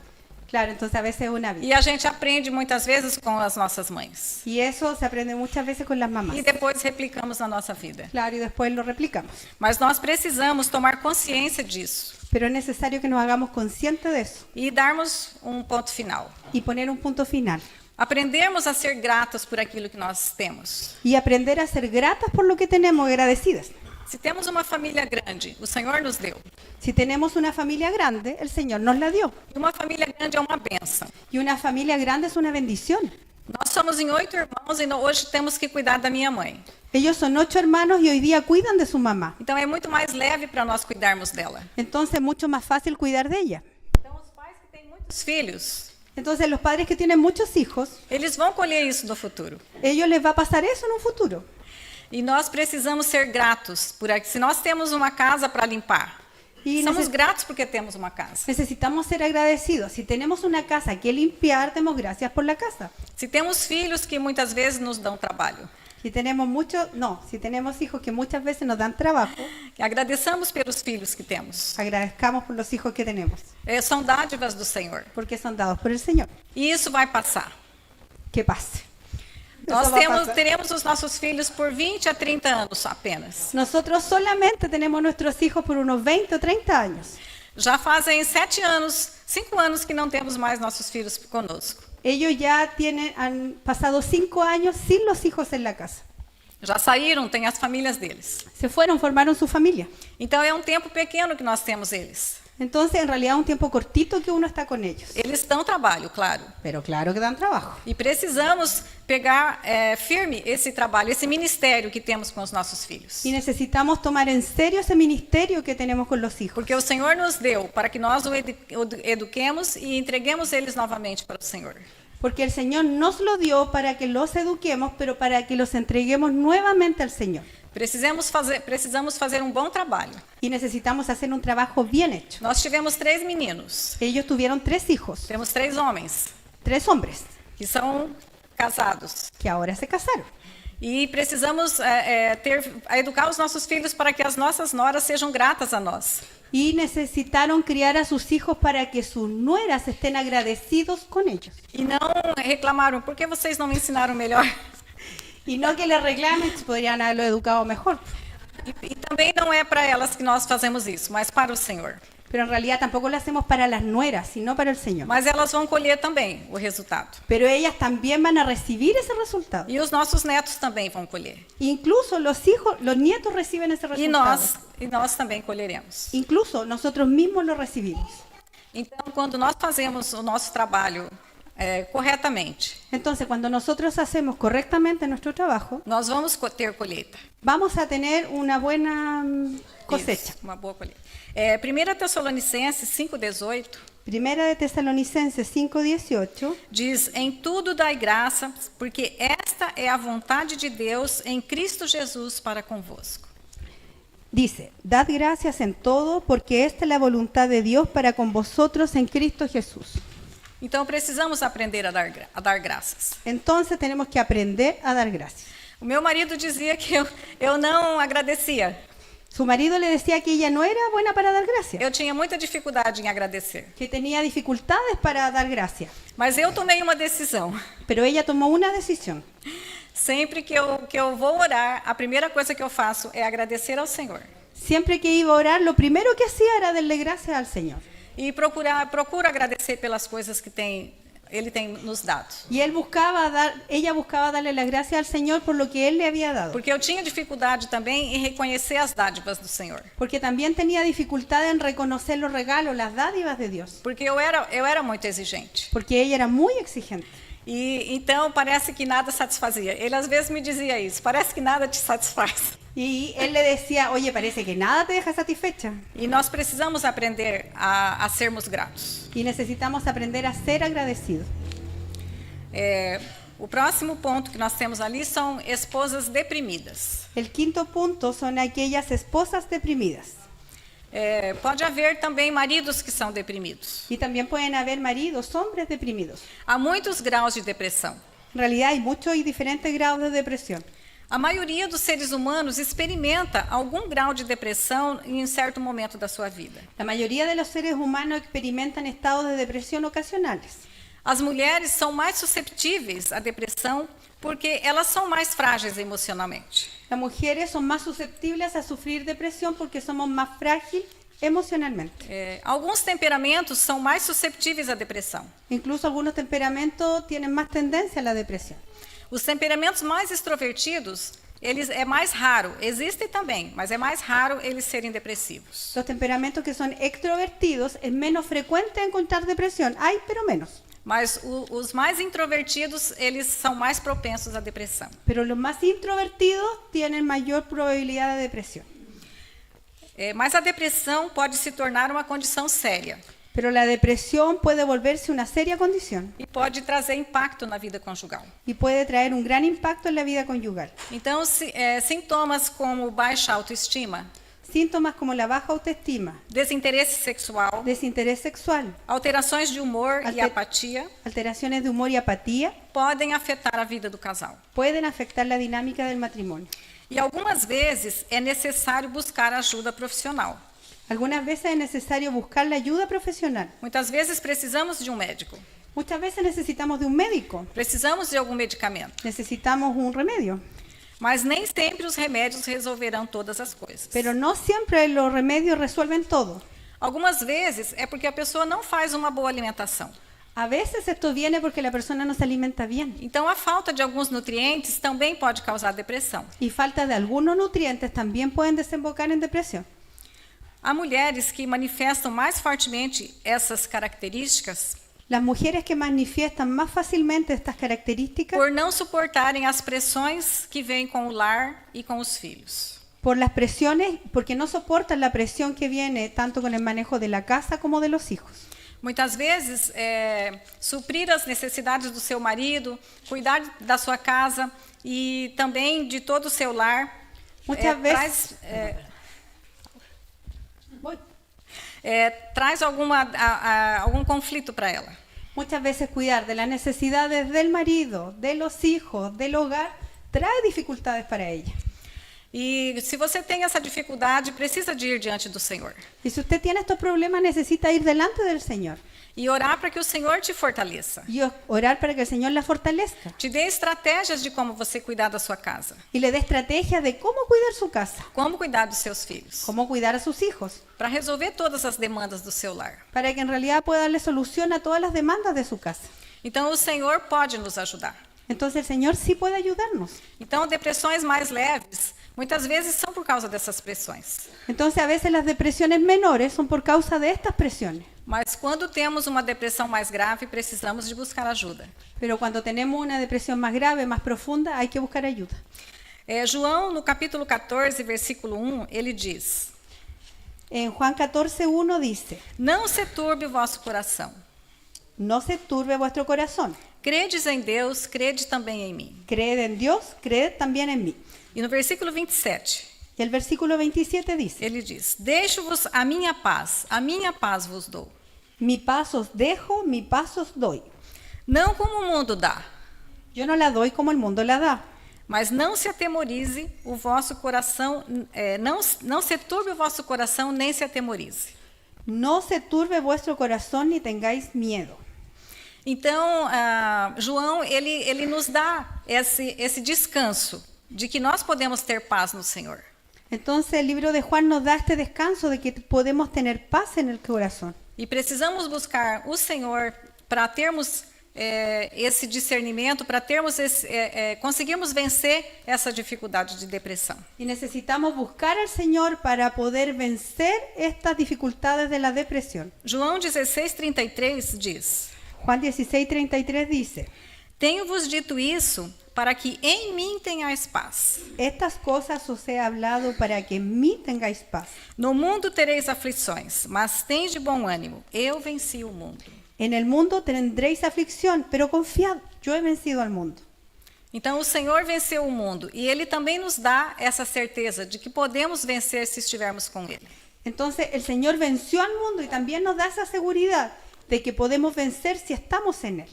Claro, entonces a veces es una vida. E a gente aprende muitas vezes com as nossas mães. Y eso se aprende muchas veces con las mamás. E depois replicamos na nossa vida. Claro, y después lo replicamos. Mas nós precisamos tomar consciência disso Pero es necesario que nos hagamos conscientes de eso e darmos um ponto final. y poner un punto final. Aprendermos a ser gratos por aquilo que nós temos. Y aprender a ser gratas por lo que tenemos, agradecidas. Se temos uma família grande, o Senhor nos deu. Si tenemos una familia grande, el Señor nos la dio. E uma família grande é uma bênção. Y una familia grande es una bendición. Nós somos em 8 irmãos e hoje temos que cuidar da minha mãe. Ellos son 8 hermanos y hoy día cuidan de su mamá. Então é muito mais leve para nós cuidarmos dela. Entonces es mucho más fácil cuidar de ella. Então os pais que têm muitos filhos, Entonces los padres que tienen muchos hijos, eles vão colher isso no futuro. ellos les va a pasar eso en un futuro. E nós precisamos ser gratos por aqui. Se nós temos uma casa para limpar, Y somos gratos porque temos uma casa. necesitamos ser agradecidos. Si tenemos una casa que limpiar, demos gracias por la casa. Se temos filhos que muitas vezes nos dão trabalho, Si tenemos hijos que muchas veces nos dan trabajo, agradeçamos pelos filhos que temos. agradezcamos por los hijos que tenemos, São dádivas do Senhor. porque son dados por el Señor. E isso vai passar. Que pase. Nós Eso va a pasar. teremos os nossos filhos por 20 a 30 anos apenas. Nosotros solamente tenemos nuestros hijos por unos 20 o 30 años. Já fazem 5 anos que não temos mais nossos filhos conosco. Ellos ya han pasado 5 años sin los hijos en la casa. Já saíram, têm as famílias deles. Se fueron, formaron su familia. Então é um tempo pequeno que nós temos eles. Entonces, en realidad, es un tiempo cortito que uno está con ellos. Eles dão trabalho, claro. Pero claro que dan trabajo. E precisamos pegar firme esse trabalho, esse ministério que temos com os nossos filhos. Y necesitamos tomar en serio ese ministerio que tenemos con los hijos. Porque o Senhor nos deu para que nós o eduquemos e entreguemos eles novamente para o Senhor. Porque el Señor nos lo dio para que los eduquemos, pero para que los entreguemos nuevamente al Señor. Precisamos fazer um bom trabalho. Y necesitamos hacer un trabajo bien hecho. Nós tivemos 3 meninos, Ellos tuvieron 3 hijos, temos 3 homens 3 hombres, que são casados. que ahora se casaron. E precisamos educar os nossos filhos para que as nossas noras sejam gratas a nós. Y necesitaron criar a sus hijos para que sus nueras estén agradecidos con ellos. E não reclamaram, por que vocês não me ensinaram melhor? Y no que les reclamen, podrían haberlo educado mejor. E também não é para elas que nós fazemos isso, mas para o Senhor. Pero en realidad tampoco lo hacemos para las nueras, sino para el Señor. Mas elas vão colher também o resultado. Pero ellas también van a recibir ese resultado. E os nossos netos também vão colher. Incluso los hijos, los nietos reciben ese resultado. E nós também colheremos. Incluso nosotros mismos lo recibimos. Então, quando nós fazemos o nosso trabalho corretamente, Entonces, cuando nosotros hacemos correctamente nuestro trabajo, nós vamos ter colheita. vamos a tener una buena cosecha. Isso, uma boa colheita. 1 Tessalonicenses 5,18 Primera de Tesalonicenses 5:18 diz: em tudo dai graça, porque esta é a vontade de Deus em Cristo Jesus para convosco. dice: Dad gracias en todo, porque esta es la voluntad de Dios para con vosotros en Cristo Jesús. Então, precisamos aprender a dar graças. Entonces tenemos que aprender a dar gracias. O meu marido dizia que eu não agradecia. Su marido le decía que ella no era buena para dar gracias, Eu tinha muita dificuldade em agradecer. que tenía dificultades para dar gracias. Mas eu tomei uma decisão. Pero ella tomó una decisión. Sempre que eu vou orar, a primeira coisa que eu faço é agradecer ao Senhor. Siempre que iba a orar, lo primero que hacía era darle gracias al Señor. E procuro agradecer pelas coisas que Ele tem nos dado. Y ella buscaba darle las gracias al Señor por lo que Él le había dado. Porque eu tinha dificuldade também em reconhecer as dádivas do Senhor. Porque también tenía dificultad en reconocer los regalos, las dádivas de Dios. Porque eu era muito exigente. Porque ella era muy exigente. E então parece que nada satisfazia. Ele às vezes me dizia isso, parece que nada te satisfaz. Y él le decía, oye, parece que nada te deja satisfecha. E nós precisamos aprender a sermos gratos. Y necesitamos aprender a ser agradecidos. O próximo ponto que nós temos ali são esposas deprimidas. El quinto punto son aquellas esposas deprimidas. Pode haver também maridos que são deprimidos. Y también pueden haber maridos, hombres deprimidos. Há muitos graus de depressão. En realidad hay muchos y diferentes grados de depresión. A maioria dos seres humanos experimenta algum grau de depressão em um certo momento da sua vida. La mayoría de los seres humanos experimentan estados de depresión ocasionales. As mulheres são mais susceptíveis à depressão porque elas são mais frágeis emocionalmente. Las mujeres son más susceptibles a sufrir depresión porque somos más frágiles emocionalmente. Alguns temperamentos são mais susceptíveis à depressão. Incluso algunos temperamentos tienen más tendencia a la depresión. Os temperamentos mais extrovertidos, é mais raro, existem também, mas é mais raro eles serem depressivos. Los temperamentos que son extrovertidos es menos frecuente encontrar depresión. Hay, pero menos. Mas os mais introvertidos, eles são mais propensos à depressão. Pero los más introvertidos tienen mayor probabilidad de depresión. Mas a depressão pode se tornar uma condição séria. Pero la depresión puede volverse una seria condición E pode trazer impacto na vida conjugal. y puede traer un gran impacto en la vida conyugal. Então, sintomas como baixa autoestima, Síntomas como la baja autoestima, desinteresse sexual, desinterés sexual, alterações de humor e apatia alteraciones de humor y apatía podem afetar a vida do casal. pueden afectar la dinámica del matrimonio. E algumas vezes é necessário buscar ajuda profissional. Algunas veces es necesario buscar la ayuda profesional. Muitas vezes precisamos de um médico, Muchas veces necesitamos de un médico, precisamos de algum medicamento, necesitamos un remedio, mas nem sempre os remédios resolverão todas as coisas. pero no siempre los remedios resuelven todo. Algumas vezes é porque a pessoa não faz uma boa alimentação. A veces esto viene porque la persona no se alimenta bien Então, a falta de alguns nutrientes também pode causar depressão. y falta de algunos nutrientes también pueden desembocar en depresión. Há mulheres que manifestam mais fortemente essas características Las mujeres que manifiestan más fácilmente estas características por não suportarem as pressões que vêm com o lar e com os filhos. por las presiones, porque no soportan la presión que viene tanto con el manejo de la casa como de los hijos. Muitas vezes, suprir as necessidades do seu marido, cuidar da sua casa e também de todo o seu lar, Muitas vezes- traz algum conflito para ela. Muchas veces cuidar de las necesidades del marido, de los hijos, del hogar, trae dificultades para ella. E se você tem essa dificuldade, precisa de ir diante do Senhor Y si usted tiene estos problemas, necesita ir delante del Señor e orar para que o Senhor te fortaleça. y orar para que el Señor la fortalezca Te dê estratégias de como você cuidar da sua casa, y le dé estrategias de cómo cuidar su casa, como cuidar dos seus filhos, cómo cuidar a sus hijos, para resolver todas as demandas do seu lar. para que en realidad pueda darle solución a todas las demandas de su casa. Então, o Senhor pode nos ajudar. Entonces el Señor sí puede ayudarnos. Então, depressões mais leves, muitas vezes são por causa dessas pressões. Entonces a veces las depresiones menores son por causa de estas presiones. Mas quando temos uma depressão mais grave, precisamos de buscar ajuda. Pero cuando tenemos una depresión más grave, más profunda, hay que buscar ayuda. João, no capítulo 14, versículo 1, ele diz: En Juan 14:1 dice, Não se turbe o vosso coração. no se turbe vuestro corazón. Credes em Deus, crede também em mim. Creed en Dios, creed también en mí. E no versículo 27, Y el versículo 27 dice, ele diz: Deixo-vos a minha paz vos dou. mi paz os dejo, mi paz os doy. Não como o mundo dá, Yo no la doy como el mundo la da. mas não se atemorize o vosso coração, não se turbe o vosso coração, nem se atemorize. No se turbe vuestro corazón ni tengáis miedo. Então, João, ele nos dá esse descanso de que nós podemos ter paz no Senhor. Entonces el libro de Juan nos da este descanso de que podemos tener paz en el corazón. E precisamos buscar o Senhor para termos esse discernimento, para termos conseguirmos vencer essa dificuldade de depressão. Y necesitamos buscar al Señor para poder vencer estas dificultades de la depresión. João 16:33 diz: Juan 16:33 dice, Tenho-vos dito isso para que em mim tenhais paz. estas cosas os he hablado para que en mí tengáis paz. No mundo tereis aflições, mas tende bom ânimo. Eu venci o mundo. En el mundo tendréis aflicción, pero confiad, yo he vencido al mundo. Então, o Senhor venceu o mundo e Ele também nos dá essa certeza de que podemos vencer se estivermos com Ele. Entonces el Señor venció al mundo y también nos da esa seguridad de que podemos vencer si estamos en Él.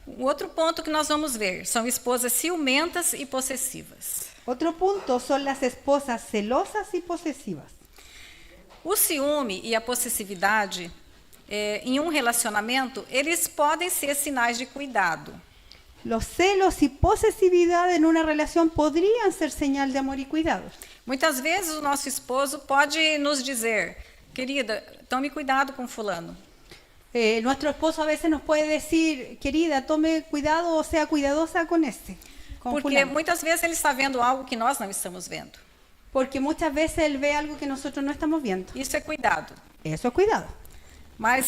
O outro ponto que nós vamos ver são esposas ciumentas e possessivas. Otro punto son las esposas celosas y posesivas. O ciúme e a possessividade em um relacionamento, eles podem ser sinais de cuidado. Los celos y posesividad en una relación podrían ser señal de amor y cuidado. Muitas vezes o nosso esposo pode nos dizer: querida, tome cuidado com fulano. Nuestro esposo a veces nos puede decir, querida, tome cuidado o sea cuidadosa con con Porque fulano. muitas vezes ele está vendo algo que nós não estamos vendo. Porque muchas veces él ve algo que nosotros no estamos viendo. Isso é cuidado. Eso es cuidado. Mas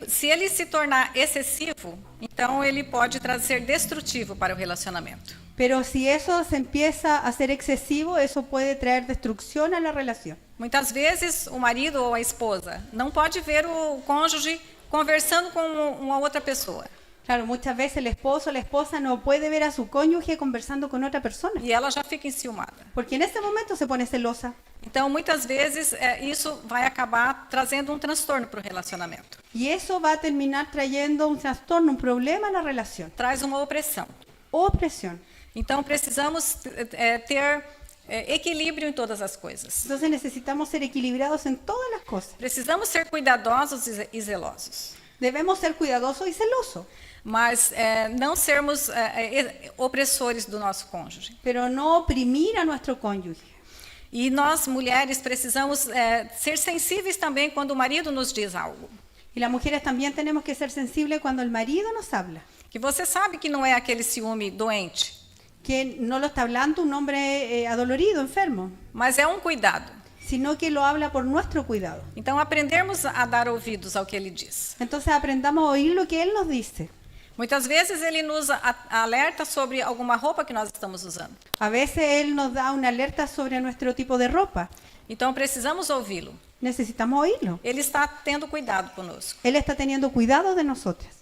se ele se tornar excessivo, então ele pode ser destrutivo para o relacionamento. Pero si eso se empieza a ser excesivo, eso puede traer destrucción a la relación. Muitas vezes o marido ou a esposa não pode ver o cônjuge conversando com uma outra pessoa. Claro, muchas veces el esposo o la esposa no puede ver a su cónyuge conversando con otra persona. E ela já fica enciumada. Porque en ese momento se pone celosa. Então, muitas vezes, isso vai acabar trazendo um transtorno para o relacionamento. Y eso va a terminar trayendo un trastorno, un problema a la relación. Traz uma opressão. Opresión. Então, precisamos ter equilíbrio em todas as coisas. Entonces necesitamos ser equilibrados en todas las cosas. Precisamos ser cuidadosos e zelosos. Debemos ser cuidadosos y celosos, Mas não sermos opressores do nosso cônjuge. pero no oprimir a nuestro cónyuge. E nós, mulheres, precisamos ser sensíveis também quando o marido nos diz algo. Y las mujeres también tenemos que ser sensibles cuando el marido nos habla. Que você sabe que não é aquele ciúme doente, Que no lo está hablando un hombre adolorido, enfermo, mas é um cuidado. sino que lo habla por nuestro cuidado. Então, aprendermos a dar ouvidos ao que ele diz. Entonces aprendamos a oír lo que Él nos dice. Muitas vezes ele nos alerta sobre alguma roupa que nós estamos usando. A veces Él nos da una alerta sobre nuestro tipo de ropa. Então, precisamos ouvi-lo. Necesitamos oírlo. Ele está tendo cuidado conosco. Él está teniendo cuidado de nosotras.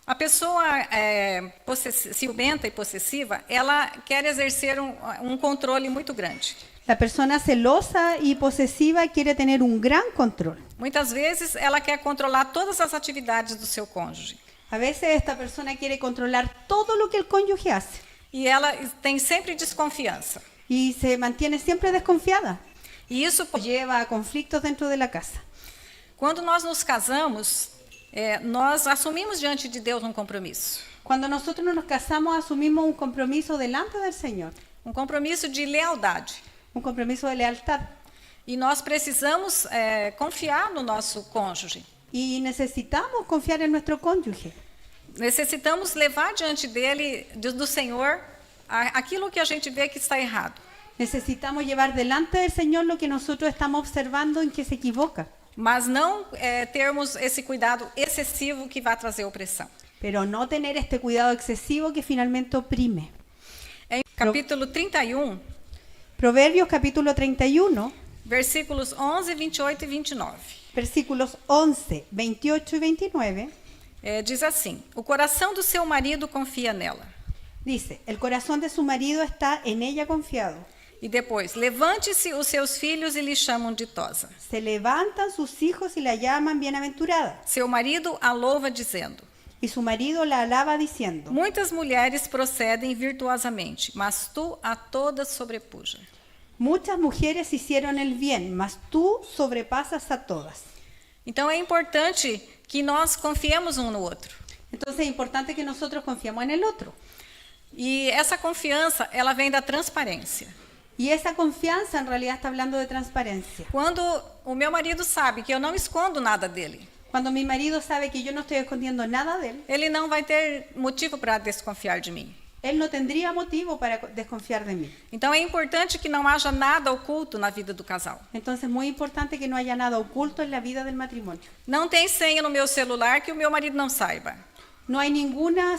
A pessoa ciumenta e possessiva, ela quer exercer um controle muito grande. La persona celosa y posesiva quiere tener un gran control. Muitas vezes, ela quer controlar todas as atividades do seu cônjuge. A veces esta persona quiere controlar todo lo que el cónyuge hace E ela tem sempre desconfiança. y se mantiene siempre desconfiada. E isso, Lleva a conflictos dentro de la casa. quando nós nos casamos, nós assumimos diante de Deus um compromisso. Cuando nosotros nos casamos, asumimos un compromiso delante del Señor, Um compromisso de lealdade. un compromiso de lealtad. E nós precisamos confiar no nosso cônjuge. Y necesitamos confiar en nuestro cónyuge. Necessitamos levar diante dele, do Senhor, aquilo que a gente vê que está errado. Necesitamos llevar delante del Señor lo que nosotros estamos observando en que se equivoca, Mas não termos esse cuidado excessivo que vai trazer opressão. pero no tener este cuidado excesivo que finalmente oprime. Em capítulo 31, Proverbios capítulo 31, versículos 11, 28 e 29. versículos 11, 28 y 29, Diz assim: o coração do seu marido confia nela. dice, el corazón de su marido está en ella confiado. E depois, levante-se os seus filhos e lhe chamam ditosa. Se levantan sus hijos y la llaman bienaventurada. Seu marido a louva dizendo: Y su marido la alaba diciendo, muitas mulheres procedem virtuosamente, mas tu a todas sobrepuja. muchas mujeres hicieron el bien, mas tú sobrepasas a todas. Então é importante que nós confiemos um no outro. Entonces es importante que nosotros confiemos en el otro. E essa confiança, ela vem da transparência. Y esa confianza en realidad está hablando de transparencia. Quando o meu marido sabe que eu não escondo nada dele, Cuando mi marido sabe que yo no estoy escondiendo nada de él, ele não vai ter motivo para desconfiar de mim. él no tendría motivo para desconfiar de mí. Então é importante que não haja nada oculto na vida do casal. Entonces es muy importante que no haya nada oculto en la vida del matrimonio. Não tem senha no meu celular que o meu marido não saiba. No hay ninguna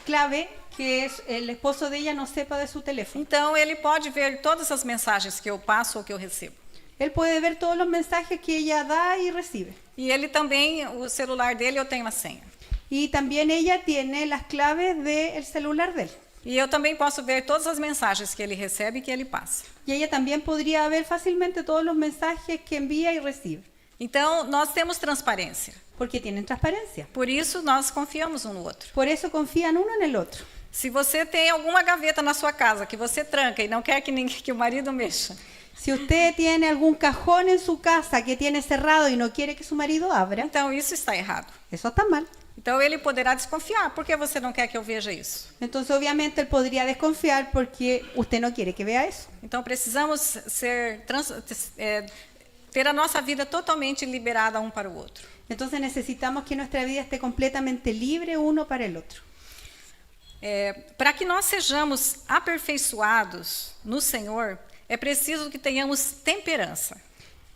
clave que el esposo de ella no sepa de su teléfono. Então ele pode ver todas as mensagens que eu passo ou que eu recebo. Él puede ver todos los mensajes que ella da y recibe. E ele também, o celular dele, eu tenho a senha. Y también ella tiene las claves del celular de él. E eu também posso ver todas as mensagens que ele recebe e que ele passa. Y ella también podría ver fácilmente todos los mensajes que envía y recibe. Então, nós temos transparência. Porque tienen transparencia. Por isso, nós confiamos um no outro. Por eso confían uno en el otro. Se você tem alguma gaveta na sua casa que você tranca e não quer que ninguém, que o marido mexa, Si usted tiene algún cajón en su casa que tiene cerrado y no quiere que su marido abra, então isso está errado. eso está mal. Então ele poderá desconfiar. Por que você não quer que eu veja isso? Entonces obviamente él podría desconfiar porque usted no quiere que vea eso. Então precisamos ter a nossa vida totalmente liberada um para o outro. Entonces necesitamos que nuestra vida esté completamente libre uno para el otro. Para que nós sejamos aperfeiçoados no Senhor, é preciso que tenhamos temperança.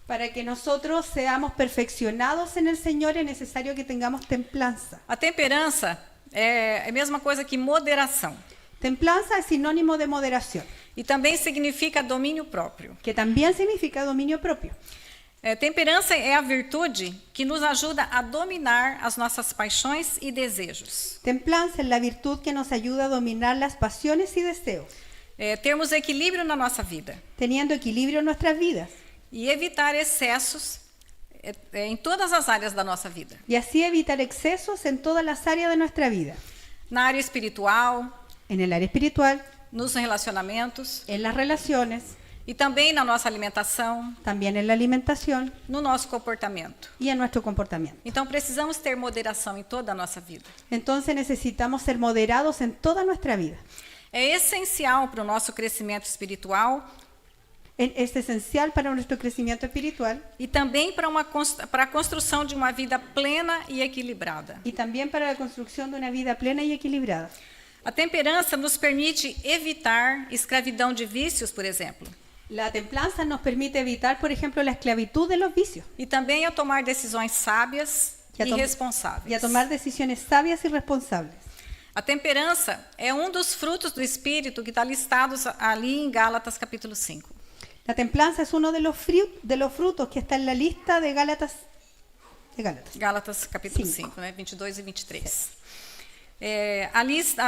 Para que nosotros seamos perfeccionados en el Señor es necesario que tengamos templanza. A temperança é a mesma coisa que moderação. Templanza es sinónimo de moderación, E também significa domínio próprio. que también significa dominio propio. Temperança é a virtude que nos ajuda a dominar as nossas paixões e desejos. Templanza es la virtud que nos ayuda a dominar las pasiones y deseos, Termos equilíbrio na nossa vida teniendo equilibrio en nuestras vidas e evitar excessos em todas as áreas da nossa vida. y así evitar excesos en todas las áreas de nuestra vida, Na área espiritual, en el área espiritual, nos relacionamentos en las relaciones, e também na nossa alimentação, también en la alimentación no nosso comportamento. y en nuestro comportamiento. Então precisamos ter moderação em toda a nossa vida. Entonces necesitamos ser moderados en toda nuestra vida. É essencial para o nosso crescimento espiritual Es esencial para nuestro crecimiento espiritual e também para a construção de uma vida plena e equilibrada. y también para la construcción de una vida plena y equilibrada. A temperança nos permite evitar escravidão de vícios, por exemplo. La templanza nos permite evitar, por ejemplo, la esclavitud de los vicios e também a tomar decisões sábias E a e tom- responsáveis. y a tomar decisiones sabias y responsables. A temperança é um dos frutos do Espírito que está listados ali em Gálatas capítulo 5. La templanza es uno de los frutos que está en la lista de Gálatas. Gálatas capítulo 5, né? 22 e 23.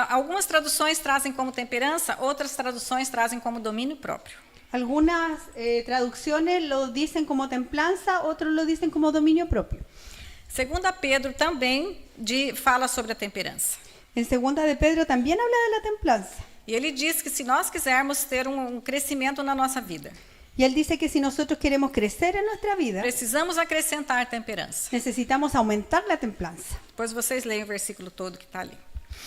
Algumas traduções trazem como temperança, outras traduções trazem como domínio próprio. Algunas traducciones lo dicen como templanza, otros lo dicen como dominio propio. Segunda Pedro também fala sobre a temperança. En segunda de Pedro también habla de la templanza. E ele diz que se nós quisermos ter um crescimento na nossa vida, Y él dice que si nosotros queremos crecer en nuestra vida, precisamos acrescentar temperança. necesitamos aumentar la templanza. Depois vocês leem o versículo todo que está ali.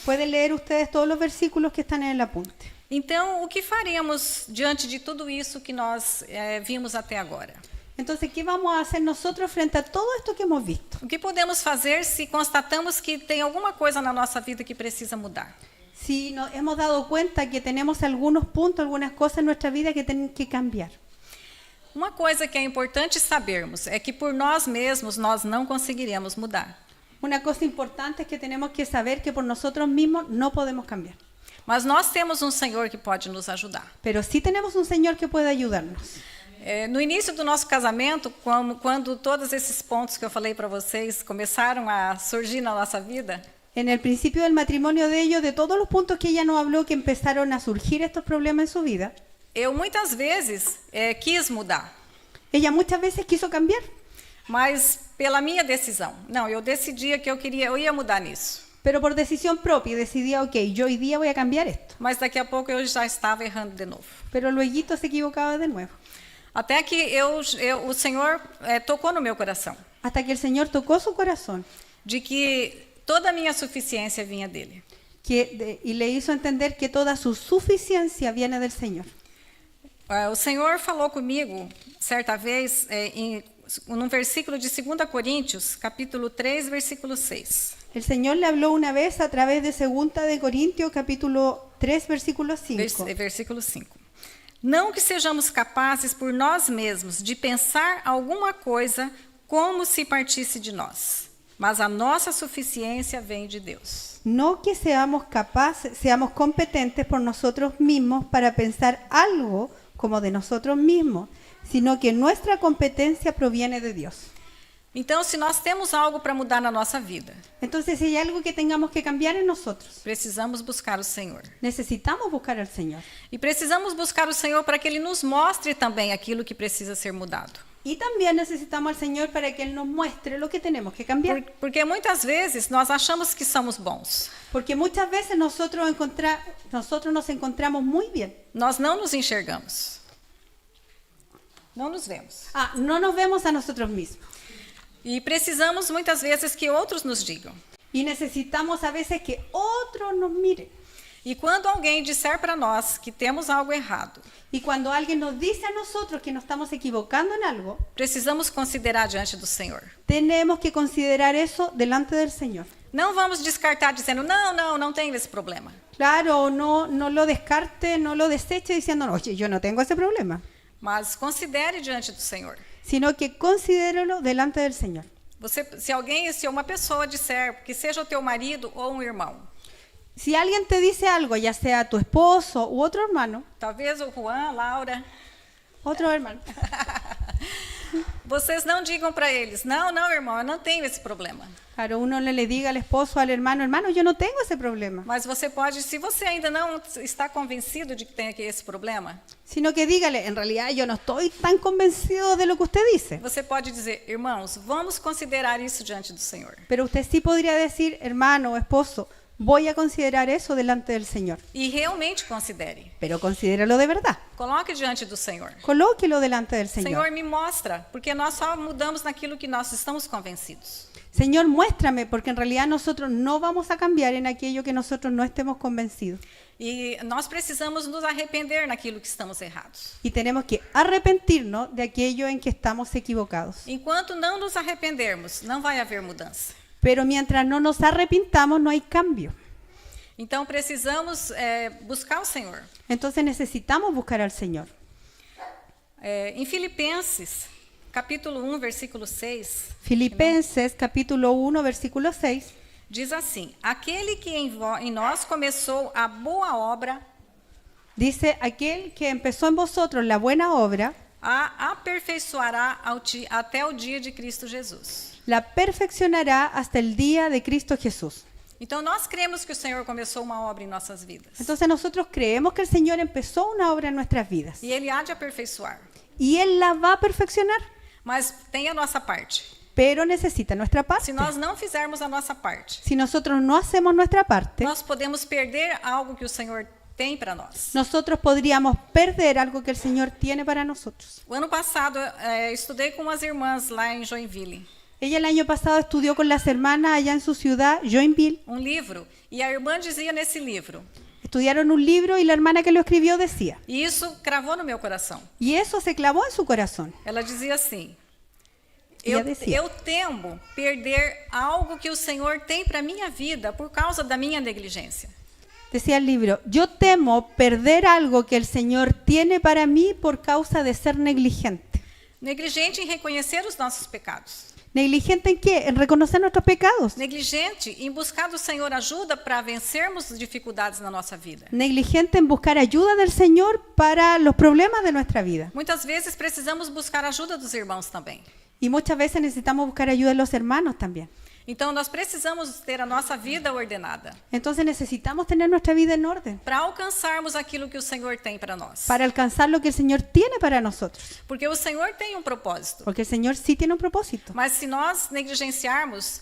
Pueden leer ustedes todos los versículos que están en el apunte. Então, o que faremos diante de tudo isso que nós vimos até agora? Entonces, ¿qué vamos a hacer nosotros frente a todo esto que hemos visto? O que podemos fazer se constatamos que tem alguma coisa na nossa vida que precisa mudar? Si nos hemos dado cuenta que tenemos algunos puntos, algunas cosas en nuestra vida que tienen que cambiar. Uma coisa que é importante sabermos é que por nós mesmos nós não conseguiremos mudar. Una cosa importante es que tenemos que saber que por nosotros mismos no podemos cambiar. Mas nós temos um Senhor que pode nos ajudar. Pero sí tenemos un Señor que puede ayudarnos. No início do nosso casamento, quando todos esses pontos que eu falei para vocês começaram a surgir na nossa vida, En el principio del matrimonio de ellos, de todos los puntos que ella nos habló que empezaron a surgir estos problemas en su vida, eu muitas vezes quis mudar, ella muchas veces quiso cambiar, mas pela minha decisão. Não, eu decidia que eu ia mudar nisso. pero por decisión propia decidía, ok, yo hoy día voy a cambiar esto. Mas daqui a pouco eu já estava errando de novo. Pero luego se equivocaba de nuevo. Até que o Senhor tocou no meu coração, Hasta que el Señor tocó su corazón de que toda a minha suficiência vinha dele. y le hizo entender que toda su suficiencia viene del Señor. O Senhor falou comigo, certa vez, num versículo de 2 Coríntios, capítulo 3, versículo 6. El Señor le habló una vez a través de 2 de Corintios capítulo 3 versículo 5. Versículo 5. Não que sejamos capazes por nós mesmos de pensar alguma coisa como se partisse de nós, mas a nossa suficiência vem de Deus. No que seamos competentes por nosotros mismos para pensar algo como de nosotros mismos, sino que nuestra competencia proviene de Dios. Então, se nós temos algo para mudar na nossa vida, Entonces, si hay algo que tengamos que cambiar en nosotros, precisamos buscar o Senhor. necesitamos buscar al Señor. E precisamos buscar o Senhor para que Ele nos mostre também aquilo que precisa ser mudado. Y también necesitamos al Señor para que Él nos muestre lo que tenemos que cambiar. Porque muitas vezes nós achamos que somos bons. Porque muchas veces nosotros nos encontramos muy bien. Nós não nos enxergamos. Não nos vemos. No nos vemos a nosotros mismos. E precisamos muitas vezes que outros nos digam. Y necesitamos a veces que otros nos miren. E quando alguém disser para nós que temos algo errado, Y cuando alguien nos dice a nosotros que nos estamos equivocando en algo, precisamos considerar diante do Senhor. tenemos que considerar eso delante del Señor. Não vamos descartar dizendo, não tenho esse problema. Claro, no lo descarte, no lo deseche diciendo, no, oye, yo no tengo ese problema. Mas considere diante do Senhor. Sino que considérelo delante del Señor. Se uma pessoa disser, que seja o teu marido ou um irmão, Si alguien te dice algo, ya sea tu esposo u otro hermano, talvez o Juan, Laura, otro hermano, vocês não digam para eles, não, irmão, eu não tenho esse problema. claro, uno le diga al esposo, al hermano, hermano, yo no tengo ese problema. Mas você pode, se você ainda não está convencido de que tem aqui esse problema, Sino que dígale, en realidad yo no estoy tan convencido de lo que usted dice. você pode dizer, irmãos, vamos considerar isso diante do Senhor. Pero usted sí podría decir, hermano o esposo, voy a considerar eso delante del Señor. E realmente considere. Pero considéralo de verdad. Coloque diante do Senhor. Colóquelo delante del Señor. Senhor, me mostra, porque nós só mudamos naquilo que nós estamos convencidos. Señor, muéstrame, porque en realidad nosotros no vamos a cambiar en aquello que nosotros no estemos convencidos. E nós precisamos nos arrepender naquilo que estamos errados. Y tenemos que arrepentirnos de aquello en que estamos equivocados. Enquanto não nos arrependermos, não vai haver mudança. Pero mientras no nos arrepintamos, no hay cambio. Então precisamos buscar o Senhor. Entonces necesitamos buscar al Señor. Em Filipenses, capítulo 1, versículo 6, Filipenses capítulo 1, versículo 6, diz assim: aquele que em nós começou a boa obra, dice, aquel que empezó en vosotros la buena obra, a aperfeiçoará até o dia de Cristo Jesus. la perfeccionará hasta el día de Cristo Jesús. Então, nós cremos que o Senhor começou uma obra em nossas vidas. Entonces nosotros creemos que el Señor empezó una obra en nuestras vidas. E Ele há de aperfeiçoar. Y Él la va a perfeccionar, Mas tem a nossa parte. pero necesita nuestra parte. Se nós não fizermos a nossa parte, Si nosotros no hacemos nuestra parte, nós podemos perder algo que o Senhor tem para nós. nosotros podríamos perder algo que el Señor tiene para nosotros. O ano passado, estudei com umas irmãs lá em Joinville, Ella el año pasado estudió con las hermanas allá en su ciudad, Joinville. livro, e a irmã dizia nesse livro, Estudiaron un libro y la hermana que lo escribió decía, e isso cravou no meu coração. y eso se clavó en su corazón. Ela dizia assim: Ela dizia. eu temo perder algo que o Senhor tem para minha vida por causa da minha negligência. Decía el libro, yo temo perder algo que el Señor tiene para mí por causa de ser negligente. Negligente em reconhecer os nossos pecados. ¿Negligente en qué? En reconocer nuestros pecados. Negligente em buscar do Senhor ajuda para vencermos dificuldades na nossa vida. Negligente en buscar ayuda del Señor para los problemas de nuestra vida. Muitas vezes precisamos buscar ajuda dos irmãos também. Y muchas veces necesitamos buscar ayuda de los hermanos también. Então, nós precisamos ter a nossa vida ordenada Entonces necesitamos tener nuestra vida en orden para alcançarmos aquilo que o Senhor tem para nós. para alcanzar lo que el Señor tiene para nosotros. Porque o Senhor tem um propósito. Porque el Señor sí tiene un propósito. Mas se nós negligenciarmos,